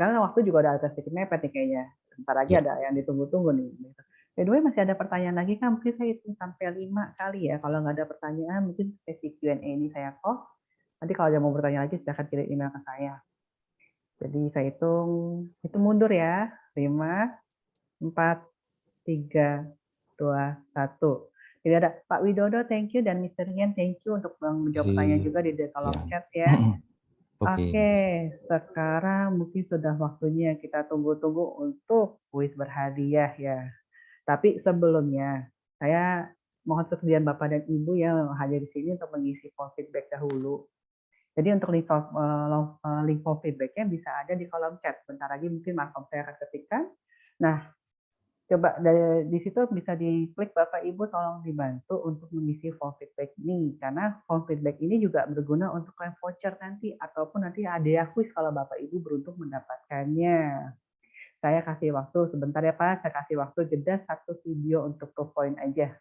Karena waktu juga udah agak sedikit mepet nih kayaknya. Bentar lagi ada yang ditunggu-tunggu nih. By the way, masih ada pertanyaan lagi kan? Mungkin saya hitung sampai 5 kali ya. Kalau nggak ada pertanyaan, mungkin sesi Q&A ini saya close. Nanti kalau ada mau bertanya lagi, silahkan kirim email ke saya. Jadi saya hitung mundur ya. 5, 4, 3, 2, 1. Jadi ada Pak Widodo, thank you, dan Mr. Rian, thank you untuk menjawab pertanyaan juga di kolom chat ya. Oke, sekarang mungkin sudah waktunya kita tunggu-tunggu untuk kuis berhadiah ya. Tapi sebelumnya, saya mohon kesediaan Bapak dan Ibu yang hadir di sini untuk mengisi form feedback dahulu. Jadi untuk link form feedback-nya bisa ada di kolom chat. Bentar lagi mungkin markom saya akan ketikkan. Nah, coba di situ bisa diklik Bapak Ibu, tolong dibantu untuk mengisi form feedback ini. Karena form feedback ini juga berguna untuk klaim voucher nanti, ataupun nanti ada kuis kalau Bapak Ibu beruntung mendapatkannya. Saya kasih waktu sebentar ya Pak, saya kasih waktu jeda 1 video untuk proof point aja.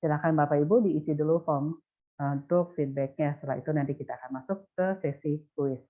Silakan Bapak Ibu diisi dulu form untuk feedback-nya. Setelah itu nanti kita akan masuk ke sesi kuis.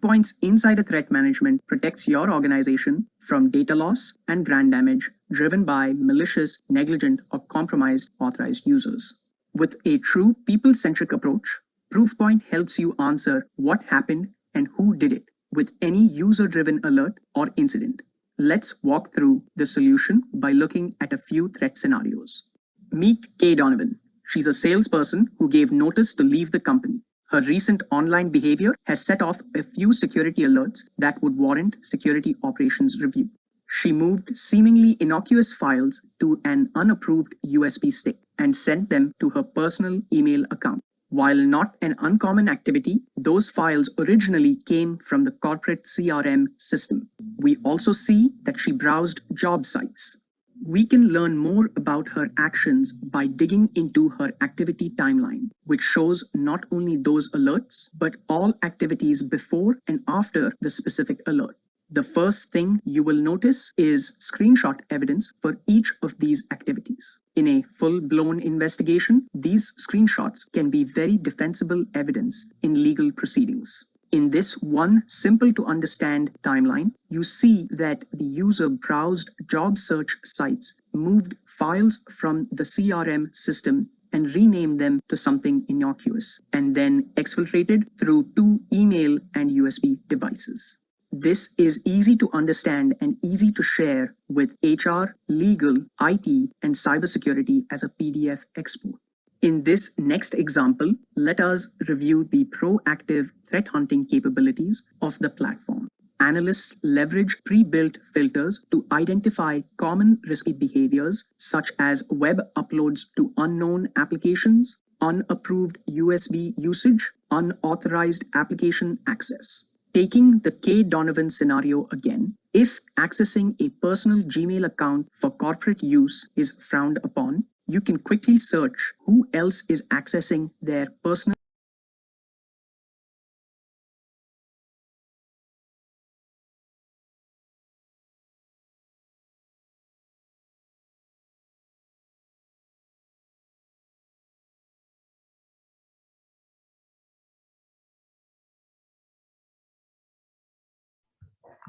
Points Insider Threat Management protects your organization from data loss and brand damage driven by malicious, negligent, or compromised authorized users. With a true people-centric approach, Proofpoint helps you answer what happened and who did it with any user-driven alert or incident. Let's walk through the solution by looking at a few threat scenarios. Meet Kay Donovan. She's a salesperson who gave notice to leave the company. Her recent online behavior has set off a few security alerts that would warrant security operations review. She moved seemingly innocuous files to an unapproved USB stick and sent them to her personal email account. While not an uncommon activity, those files originally came from the corporate CRM system. We also see that she browsed job sites. We can learn more about her actions by digging into her activity timeline, which shows not only those alerts, but all activities before and after the specific alert. The first thing you will notice is screenshot evidence for each of these activities. In a full-blown investigation, these screenshots can be very defensible evidence in legal proceedings. In this one simple-to-understand timeline, you see that the user browsed job search sites, moved files from the CRM system, and renamed them to something innocuous, and then exfiltrated through 2 email and USB devices. This is easy to understand and easy to share with HR, legal, IT, and cybersecurity as a PDF export. In this next example, let us review the proactive threat hunting capabilities of the platform. Analysts leverage pre-built filters to identify common risky behaviors such as web uploads to unknown applications, unapproved USB usage, unauthorized application access. Taking the Kay Donovan scenario again, if accessing a personal Gmail account for corporate use is frowned upon, you can quickly search who else is accessing their personal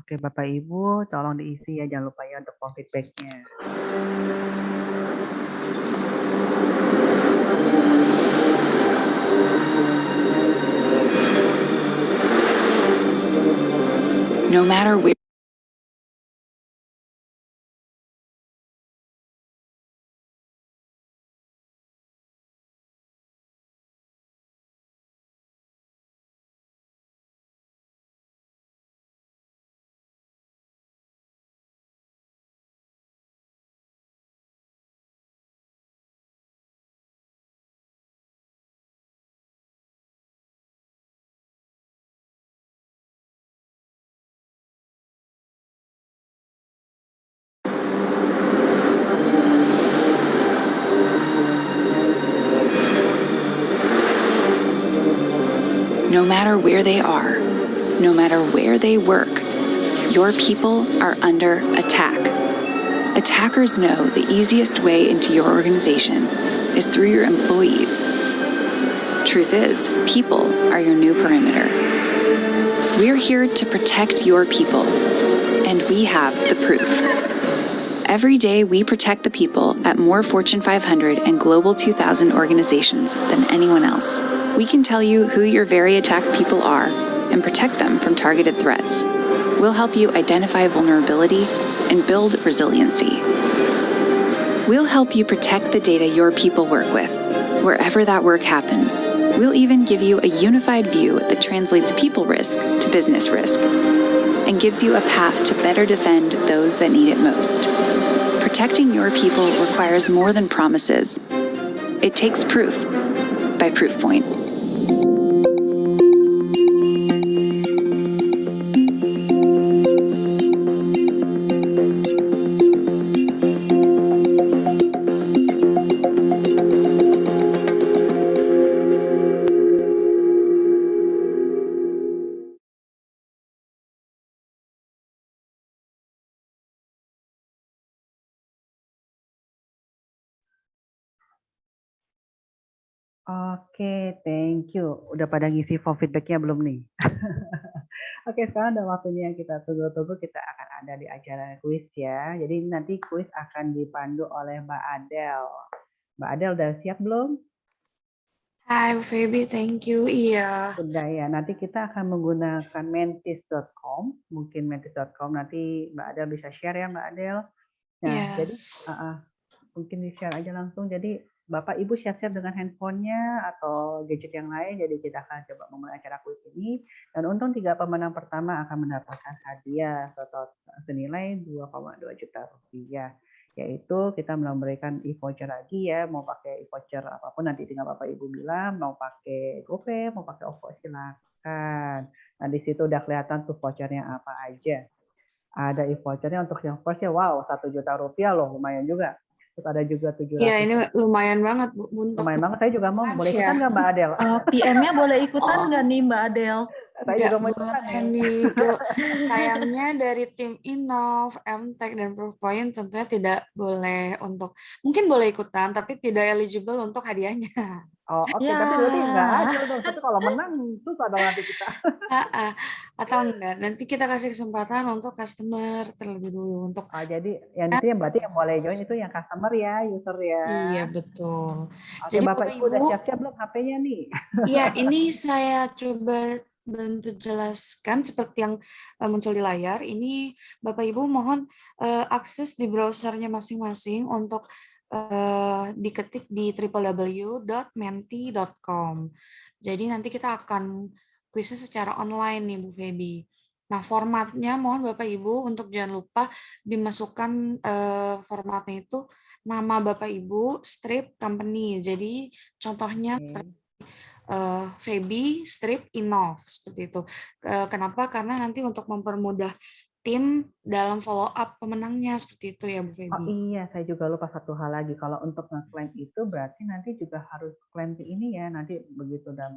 Oke, Bapak Ibu, tolong diisi ya, jangan lupa ya untuk form feedback-nya. No matter where no matter where they are, no matter where they work, your people are under attack. Attackers know the easiest way into your organization is through your employees. Truth is, people are your new perimeter. We're here to protect your people, and we have the proof. Every day, we protect the people at more Fortune 500 and Global 2000 organizations than anyone else. We can tell you who your very attacked people are and protect them from targeted threats. We'll help you identify vulnerability and build resiliency. We'll help you protect the data your people work with, wherever that work happens. We'll even give you a unified view that translates people risk to business risk and gives you a path to better defend those that need it most. Protecting your people requires more than promises. It takes proof by Proofpoint. Oke, thank you. Udah pada ngisi form feedback-nya belum nih? Oke, sekarang udah waktunya yang kita tunggu-tunggu. Kita akan ada di acara kuis ya. Jadi nanti kuis akan dipandu oleh Mbak Adel. Mbak Adel udah siap belum? Hai Bu Feby, thank you. Iya. Sudah ya, nanti kita akan menggunakan mentis.com. Mungkin mentis.com nanti Mbak Adel bisa share ya Mbak Adel. Nah, jadi Yes. mungkin di-share aja langsung. Jadi Bapak Ibu share-share dengan handphonenya atau gadget yang lain. Jadi kita akan coba memulai acara kuis ini. Dan untung 3 pemenang pertama akan mendapatkan hadiah total senilai 2,2 juta rupiah. Yaitu kita memberikan e-voucher lagi ya. Mau pakai e-voucher apapun nanti tinggal Bapak Ibu bilang. Mau pakai GoPay, mau pakai OVO silakan. Nah di situ udah kelihatan tuh vouchernya apa aja. Ada e-vouchernya untuk yang first ya, wow 1 juta rupiah loh, lumayan juga. Terus ada juga 700. Iya, ini lumayan banget Bu untuk Lumayan banget, saya juga mau. Boleh ya. ikutan nggak Mbak Adel? PM-nya boleh ikutan Oh. nggak nih Mbak Adel? Saya juga mau ikutan boleh nih. nih. Sayangnya dari tim Innov, MTech, dan Proofpoint tentunya tidak boleh untuk, mungkin boleh ikutan, tapi tidak eligible untuk hadiahnya. Oh oke, Ya. tapi berarti nggak adil dong. Tapi kalau menang susah dong nanti kita. Atau enggak, nanti kita kasih kesempatan untuk customer terlebih dulu. Untuk Jadi yang di sini berarti yang boleh join itu yang customer ya, user ya. Iya, betul. Oke, Jadi Bapak Ibu udah siap-siap belum HP-nya nih? Iya, ini saya coba bantu jelaskan seperti yang muncul di layar. Ini Bapak Ibu mohon akses di browsernya masing-masing untuk diketik di www.menti.com. Jadi nanti kita akan kuisnya secara online nih Bu Feby. Nah, formatnya mohon Bapak Ibu untuk jangan lupa dimasukkan formatnya itu nama Bapak Ibu, strip, company. Jadi contohnya Feby, strip, Innov, seperti itu. Kenapa? Karena nanti untuk mempermudah tim dalam follow up pemenangnya, seperti itu ya Bu Feby. Oh iya, saya juga lupa satu hal lagi. Kalau untuk nge-claim itu berarti nanti juga harus claim di ini ya. Nanti begitu udah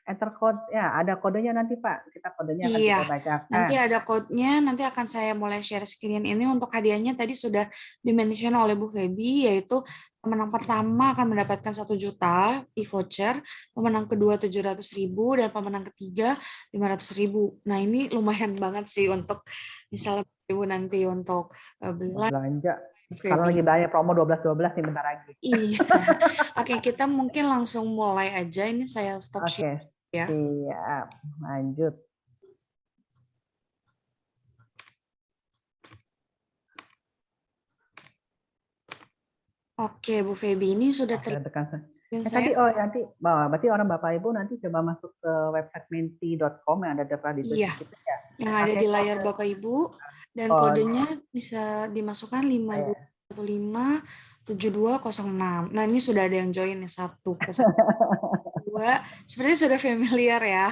enter code, ya ada kodenya nanti Pak. Kita kodenya akan kita bacakan. Nanti ada code-nya, nanti akan saya mulai share screen ini. Untuk hadiahnya tadi sudah di-mention oleh Bu Feby, yaitu pemenang pertama akan mendapatkan 1 juta e-voucher, pemenang kedua 700.000, dan pemenang ketiga 500.000. Nah ini lumayan banget sih untuk misalnya Ibu nanti untuk belanja. Kalau lagi belanja promo 12-12 nih bentar lagi. Iya. Oke, kita mungkin langsung mulai aja. Ini saya stop share ya. Siap. Lanjut. Oke, Bu Feby, ini sudah tekan. Berarti orang Bapak Ibu nanti coba masuk ke website menti.com yang ada di Iya, kita ya. yang ada di layar Bapak Ibu, dan kodenya bisa dimasukkan 52157206. Nah, ini sudah ada yang join nih 1 ke 2. Sepertinya sudah familiar ya.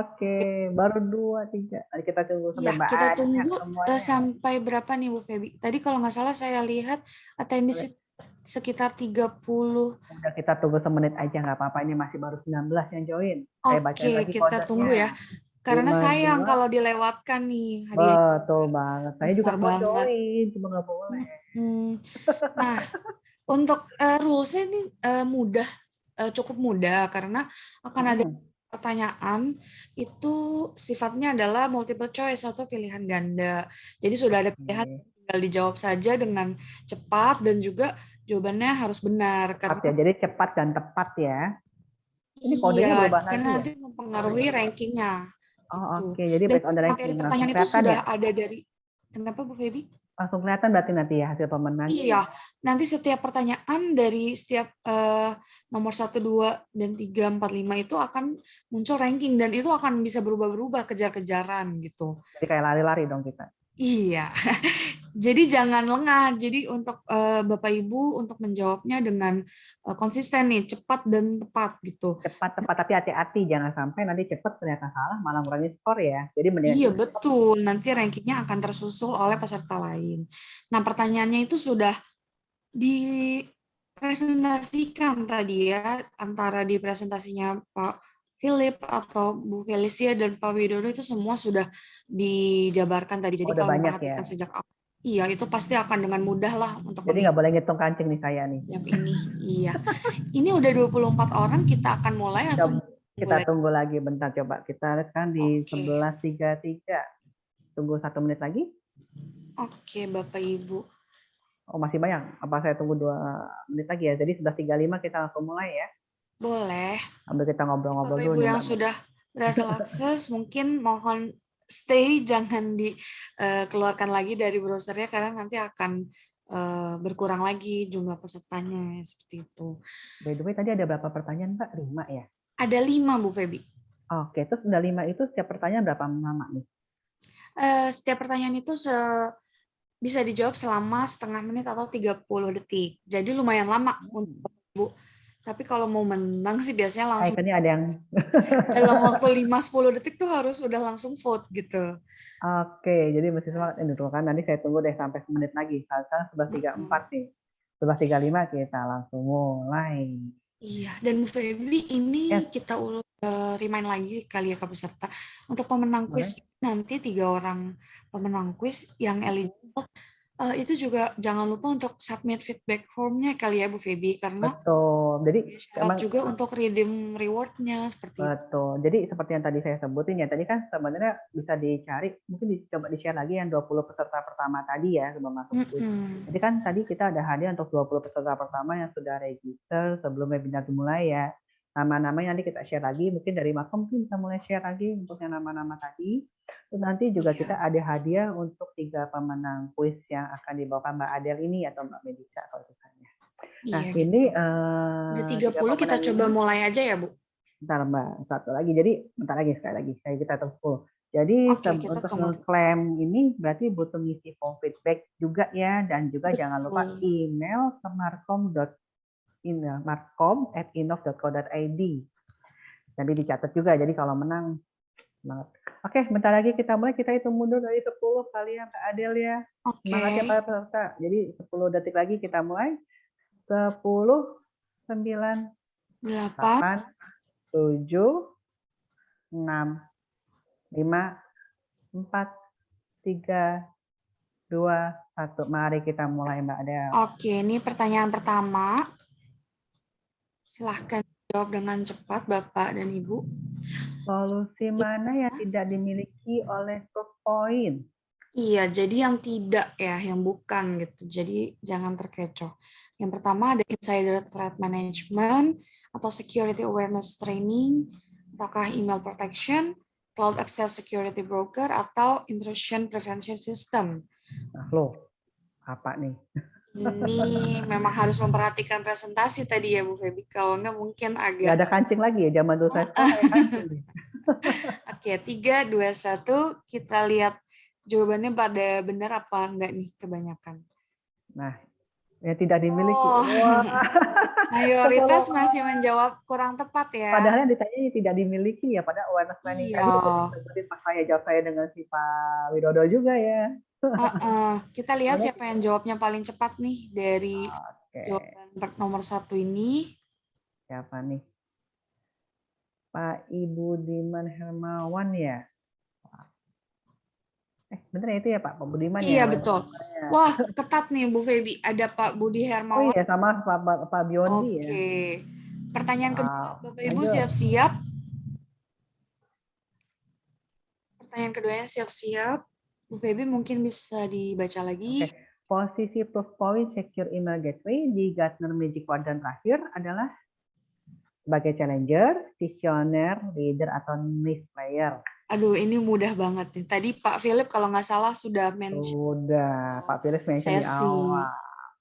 Oke, baru 2, 3. Kita tunggu sampai Mbak kita tunggu sampai berapa nih Bu Feby? Tadi kalau nggak salah saya lihat attendance sekitar 30. Udah kita tunggu semenit aja nggak apa-apa, ini masih baru 19 yang join. Oke, kita tunggu ya. Karena sayang kalau dilewatkan nih hadiah. Betul banget. Saya juga mau join, cuma nggak boleh. Nah, untuk rules-nya ini mudah, cukup mudah karena akan ada pertanyaan itu sifatnya adalah multiple choice atau pilihan ganda. Jadi sudah ada pilihan, tinggal dijawab saja dengan cepat dan juga jawabannya harus benar. Cepat ya, jadi cepat dan tepat ya. Ini kodenya berubah nanti karena nanti mempengaruhi rankingnya. Oke, jadi based on the ranking. Materi pertanyaan itu sudah ada dari, kenapa Bu Feby? Langsung kelihatan berarti nanti ya hasil pemenang. Iya, nanti setiap pertanyaan dari setiap nomor 1, 2, dan 3, 4, 5 itu akan muncul ranking dan itu akan bisa berubah-berubah, kejar-kejaran gitu. Jadi kayak lari-lari dong kita. Iya, jadi jangan lengah. Jadi untuk Bapak Ibu untuk menjawabnya dengan konsisten nih, cepat dan tepat gitu. Cepat, tepat, tapi hati-hati jangan sampai nanti cepat ternyata salah malah ngurangi skor ya. Jadi iya betul, nanti rankingnya akan tersusul oleh peserta lain. Nah pertanyaannya itu sudah dipresentasikan tadi ya, antara di presentasinya Pak Philip atau Bu Felicia dan Pak Widodo itu semua sudah dijabarkan tadi. Jadi kalau memperhatikan sejak awal, iya itu pasti akan dengan mudah lah untuk. Jadi nggak boleh ngitung kancing nih saya nih. Yang ini, iya. Ini udah 24 orang, kita akan mulai atau kita tunggu lagi bentar, coba kita lihat kan di 11.33. Tunggu 1 menit lagi. Oke, Bapak Ibu. Oh masih banyak. Apa saya tunggu 2 menit lagi ya? Jadi 11.35 kita langsung mulai ya. Boleh. Sambil kita ngobrol-ngobrol Bapak dulu Ibu nih, yang Mbak. sudah berhasil akses, mungkin mohon stay, jangan dikeluarkan lagi dari browsernya karena nanti akan berkurang lagi jumlah pesertanya seperti itu. By the way, tadi ada berapa pertanyaan, Mbak? 5 ya? Ada 5, Bu Febi. Oke, terus udah 5 itu setiap pertanyaan berapa lama nih? Setiap pertanyaan itu bisa dijawab selama setengah menit atau 30 detik. Jadi lumayan lama untuk Bu. Tapi kalau mau menang sih biasanya langsung Ini ada yang dalam waktu 5-10 detik tuh harus udah langsung vote gitu. Oke, jadi mesti semangat ini dulu kan. Nanti saya tunggu deh sampai semenit lagi. Sekarang 11.34 nih. 11.35 kita langsung mulai. Iya, dan Bu Feby ini kita remind lagi kali ya ke peserta. Untuk pemenang kuis nanti 3 orang pemenang kuis yang eligible itu juga jangan lupa untuk submit feedback formnya kali ya Bu Feby karena betul. Jadi syarat juga untuk redeem rewardnya seperti itu. Betul. Jadi seperti yang tadi saya sebutin ya, tadi kan sebenarnya bisa dicari, mungkin dicoba di-share lagi yang 20 peserta pertama tadi ya sebelum masuk kuis. Jadi kan tadi kita ada hadiah untuk 20 peserta pertama yang sudah register sebelum webinar dimulai ya. Nama-namanya nanti kita share lagi, mungkin dari Makom mungkin bisa mulai share lagi untuk yang nama-nama tadi. Terus nanti juga kita ada hadiah untuk 3 pemenang kuis yang akan dibawakan Mbak Adel ini atau Mbak Medisa kalau misalnya. Nah, Iya, ini gitu. 30 kita coba mulai aja ya, Bu. Bentar Mbak, satu lagi. Jadi bentar lagi sekali lagi. Kita hitung 10. Jadi untuk ngeklaim ini berarti butuh ngisi form feedback juga ya, dan juga jangan lupa email ke markom@inov.co.id. Jadi dicatat juga. Jadi kalau menang semangat. Oke, bentar lagi kita mulai. Kita hitung mundur dari 10 kali ya Mbak Adel ya. Semangat ya para peserta. Jadi 10 detik lagi kita mulai. 10, 9, 8, 7, 6, 5, 4, 3, 2, 1. Mari kita mulai Mbak Adel. Oke, ini pertanyaan pertama. Silahkan jawab dengan cepat Bapak dan Ibu. Solusi mana yang tidak dimiliki oleh Proofpoint? Iya, jadi yang tidak ya, yang bukan gitu. Jadi jangan terkecoh. Yang pertama ada insider threat management atau security awareness training, apakah email protection, cloud access security broker, atau intrusion prevention system. Nah, loh, apa nih? Ini memang harus memperhatikan presentasi tadi ya Bu Feby. Kalau enggak mungkin agak... Nggak ada kancing lagi ya, zaman dulu saya sekolah ya kancing. Oke, 3, 2, 1. Kita lihat jawabannya pada benar apa enggak nih kebanyakan. Nah, yang tidak dimiliki. Mayoritas masih menjawab kurang tepat ya. Padahal yang ditanya tidak dimiliki ya, pada awareness planning tadi udah disebutin pas saya jawab saya dengan si Pak Widodo juga ya. Kita lihat siapa yang jawabnya paling cepat nih dari jawaban nomor 1 ini. Siapa nih? Pak Ibu Diman Hermawan ya? Bener ya itu ya Pak Budiman ya? Iya betul. Wah ketat nih Bu Feby. Ada Pak Budi Hermawan. Oh iya sama Pak Biondi ya. Oke. Pertanyaan kedua, Bapak Ibu siap-siap. Pertanyaan keduanya siap-siap. Bu Feby mungkin bisa dibaca lagi. Posisi Proofpoint Secure Email Gateway di Gartner Magic Quadrant terakhir adalah sebagai challenger, visioner, leader, atau niche player. Aduh, ini mudah banget nih. Tadi Pak Philip kalau nggak salah sudah mention. Sudah, Pak Philip mention di awal.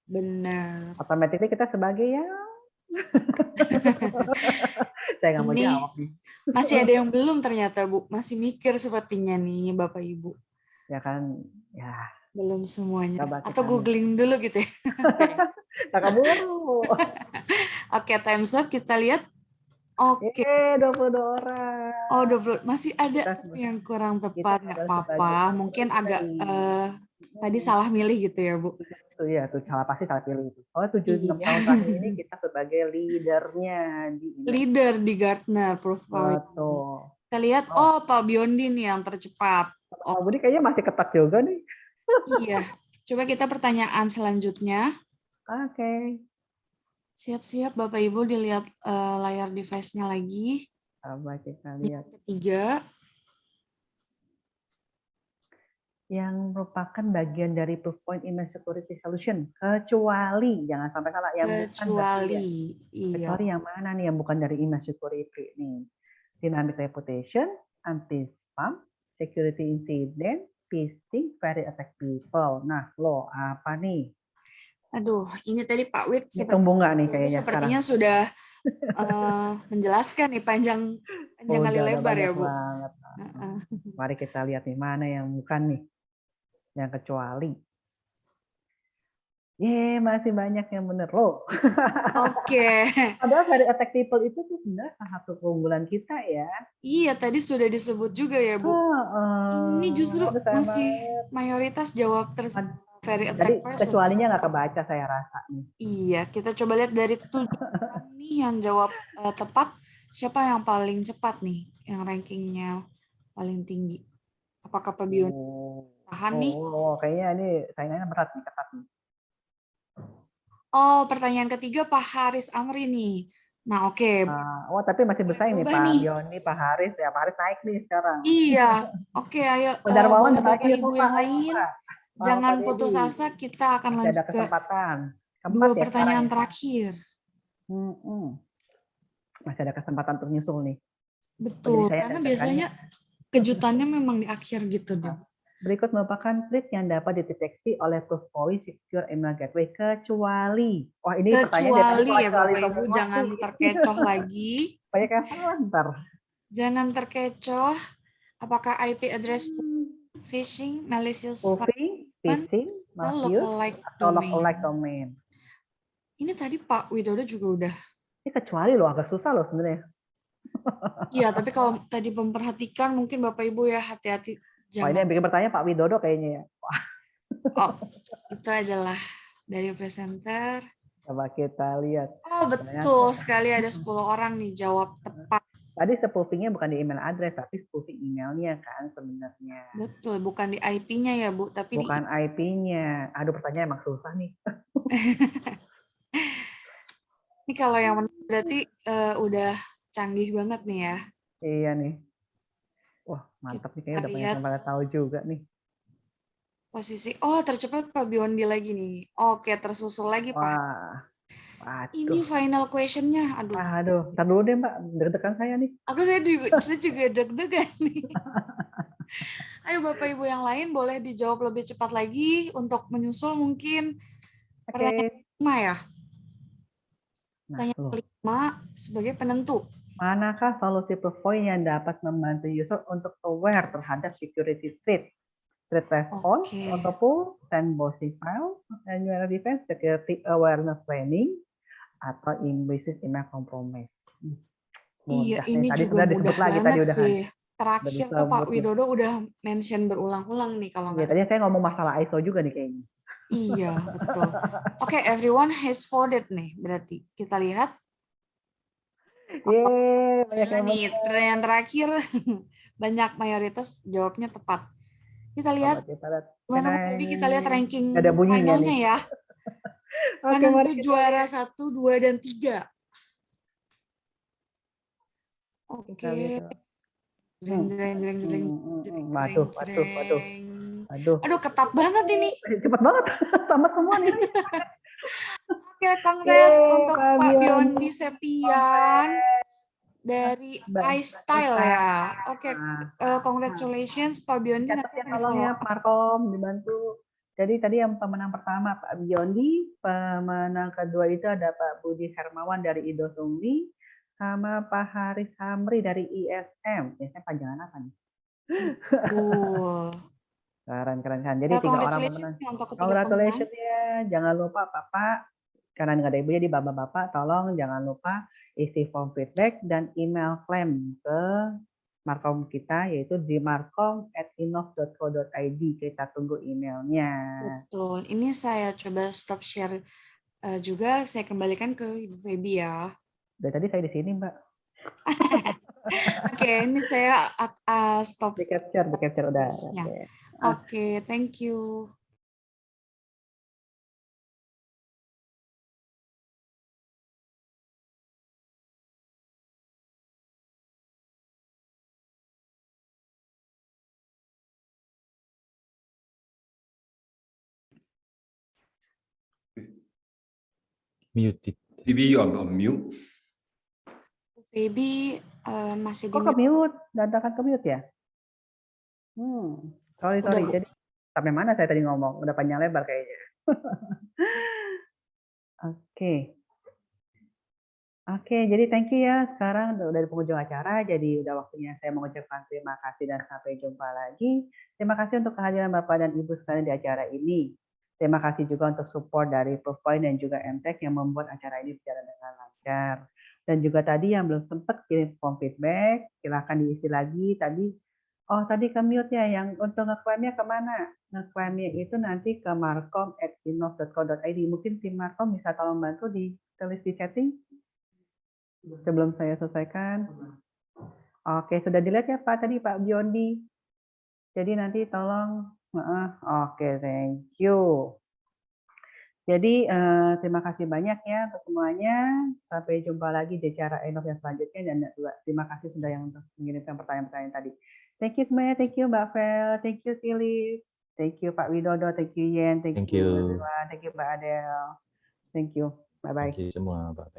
Benar. Otomatis kita sebagai ya. Saya nggak mau jawab nih. Masih ada yang belum ternyata Bu. Masih mikir sepertinya nih Bapak Ibu. Ya kan, ya. Belum semuanya. Atau googling dulu gitu ya. Tak kabur. Oke, time's up. Kita lihat. Oke. 22 orang. Oh, 20. Masih ada yang kurang tepat. Nggak apa-apa. Mungkin agak tadi salah milih gitu ya, Bu. Itu ya, tuh pasti salah pilih itu. Oh, 7-6 tahun terakhir ini kita sebagai leadernya leader di Gartner Proofpoint. Betul. Kita lihat, Pak Biondi nih yang tercepat. Pak Budi kayaknya masih ketat juga nih. Iya. Coba kita pertanyaan selanjutnya. Oke. Siap-siap Bapak Ibu dilihat layar device-nya lagi. Coba kita lihat. Ketiga. yang merupakan bagian dari proof point email security solution, kecuali jangan sampai salah yang bukan berarti ya. Kecuali, iya. Kecuali yang mana nih yang bukan dari email security nih? Dynamic reputation, anti-spam, security incident, phishing, very attack people. Nah, lo apa nih? Aduh, ini tadi Pak Wid Hitung bunga nih Widodo kayaknya sepertinya sekarang. sudah menjelaskan nih panjang kali Udah lebar ya, banyak Bu. banget. Heeh. Mari kita lihat nih mana yang bukan nih, yang kecuali. Masih banyak yang bener loh. Oke. Padahal very attack people itu tuh sebenarnya salah satu keunggulan kita ya. Iya, tadi sudah disebut juga ya, Bu. Ini justru Aduh, sayang masih banget. mayoritas jawab very Tadi attack person. kecualinya nggak kebaca saya rasa nih. Iya, kita coba lihat dari 7 orang nih yang jawab tepat, siapa yang paling cepat nih, yang rankingnya paling tinggi. Apakah Pak Bion tahan nih? Kayaknya ini saingannya berat nih, ketat nih. Oh, pertanyaan ketiga Pak Haris Amri nih. Nah, oke. Tapi masih bersaing nih Berubah Pak nih. Bioni, Pak Haris. Ya, Pak Haris naik nih sekarang. Iya, oke, ayo Darmawan boleh Bapak lagi, Ibu Pak. yang lain. Pak Jangan Dedi. putus asa, kita akan Masih lanjut ada ke kesempatan. dua Ya pertanyaan sekarang ya. terakhir. Masih ada kesempatan untuk nyusul nih. Betul, Jadi saya karena deg-degan biasanya kejutannya memang di akhir gitu deh. Berikut merupakan tweet yang dapat dideteksi oleh Proofpoint Secure Email Gateway kecuali. Wah, ini pertanyaan dari tadi Ya Bapak Ibu, semua jangan sih. terkecoh lagi. Banyak yang salah ntar. Jangan terkecoh. Apakah IP address phishing, malicious Spoofing, phishing, malicious, lookalike atau domain. lookalike domain. Ini tadi Pak Widodo juga udah. Ini kecuali loh, agak susah loh sebenarnya. Iya, tapi kalau tadi memperhatikan mungkin Bapak Ibu ya hati-hati. Wah, ini yang bikin pertanyaan Pak Widodo kayaknya ya. Wah. Oh, itu adalah dari presenter. Coba kita lihat. Oh, betul sekali ada 10 orang nih jawab tepat. Tadi spoofingnya bukan di email address, tapi spoofing emailnya kan sebenarnya. Betul, bukan di IP-nya ya Bu, tapi bukan IP-nya. Aduh, pertanyaan emang susah nih. Ini kalau yang menang berarti udah canggih banget nih ya. Iya nih. Wah, mantap nih, kayaknya udah banyak yang pada tahu juga nih. Posisi, tercepat Pak Biondi lagi nih. Oke, tersusul lagi Pak. Wah, waduh. Ini final question-nya. Aduh, ntar dulu deh Mbak, deg-degan saya nih. Saya juga deg-degan nih. Ayo Bapak Ibu yang lain boleh dijawab lebih cepat lagi untuk menyusul mungkin pertanyaan kelima ya. Pertanyaan kelima sebagai penentu. Manakah solusi Proofpoint yang dapat membantu user untuk aware terhadap security threat? Threat response, ataupun sandboxing file, annual defense, security awareness training, atau implicit email compromise. Iya, ini tadi juga mudah lagi, banget tadi sih. Terakhir tuh Pak Widodo udah mention berulang-ulang nih kalau nggak. Tadi saya ngomong masalah ISO juga nih kayaknya. Iya, betul. Oke, everyone has voted nih, berarti. Kita lihat. Banyak yang nih, pertanyaan terakhir. Banyak mayoritas jawabnya tepat. Kita lihat. Gimana Mas Baby, kita lihat ranking finalnya ya. Penentu juara 1, 2, dan 3. Oke. Aduh, ketat banget ini. Cepat banget, sama semua nih. Oke, congrats untuk Pak Biondi Septian dari iStyle ya. Oke, congratulations Pak Biondi. Tolong ya Markom dibantu. Jadi tadi yang pemenang pertama Pak Biondi, pemenang kedua itu ada Pak Budi Hermawan dari Indo Sungri, sama Pak Haris Hamri dari ISM. ISM panjangan apa nih? Keren kan. Jadi 3 orang pemenang. Congratulations ya. Jangan lupa Bapak, karena nggak ada ibunya di Bapak-Bapak, tolong jangan lupa isi form feedback dan email klaim ke Markom kita, yaitu di markom@inov.co.id. Kita tunggu emailnya. Betul. Ini saya coba stop share juga. Saya kembalikan ke Ibu Feby ya. Dari tadi saya di sini, Mbak. Oke, ini saya stop. Di capture udah. Oke, thank you. Muted. Maybe you are on mute. Baby masih di Kok ke mute? Dadakan ke mute ya? Sorry. Udah, Bu. Jadi sampai mana saya tadi ngomong? Udah panjang lebar kayaknya. Oke, jadi thank you ya. Sekarang udah di penghujung acara, jadi udah waktunya saya mengucapkan terima kasih dan sampai jumpa lagi. Terima kasih untuk kehadiran Bapak dan Ibu sekalian di acara ini. Terima kasih juga untuk support dari Proofpoint dan juga MTech yang membuat acara ini berjalan dengan lancar. Dan juga tadi yang belum sempat kirim form feedback, silahkan diisi lagi. Tadi ke mute ya, yang untuk ngeklaimnya kemana? Ngeklaimnya itu nanti ke markom@innov.co.id. Mungkin tim Markom bisa tolong bantu ditulis di chatting sebelum saya selesaikan. Oke, sudah dilihat ya Pak tadi Pak Biondi. Jadi nanti tolong. Oke, thank you. Jadi terima kasih banyak ya untuk semuanya. Sampai jumpa lagi di acara Innov yang selanjutnya, dan juga terima kasih sudah yang mengirimkan pertanyaan-pertanyaan tadi. Thank you semuanya, thank you Mbak Fel, thank you Philip, thank you Pak Widodo, thank you Yen, thank you everyone, thank you Mbak Adele, thank you, bye bye. Thank you semua, Pak.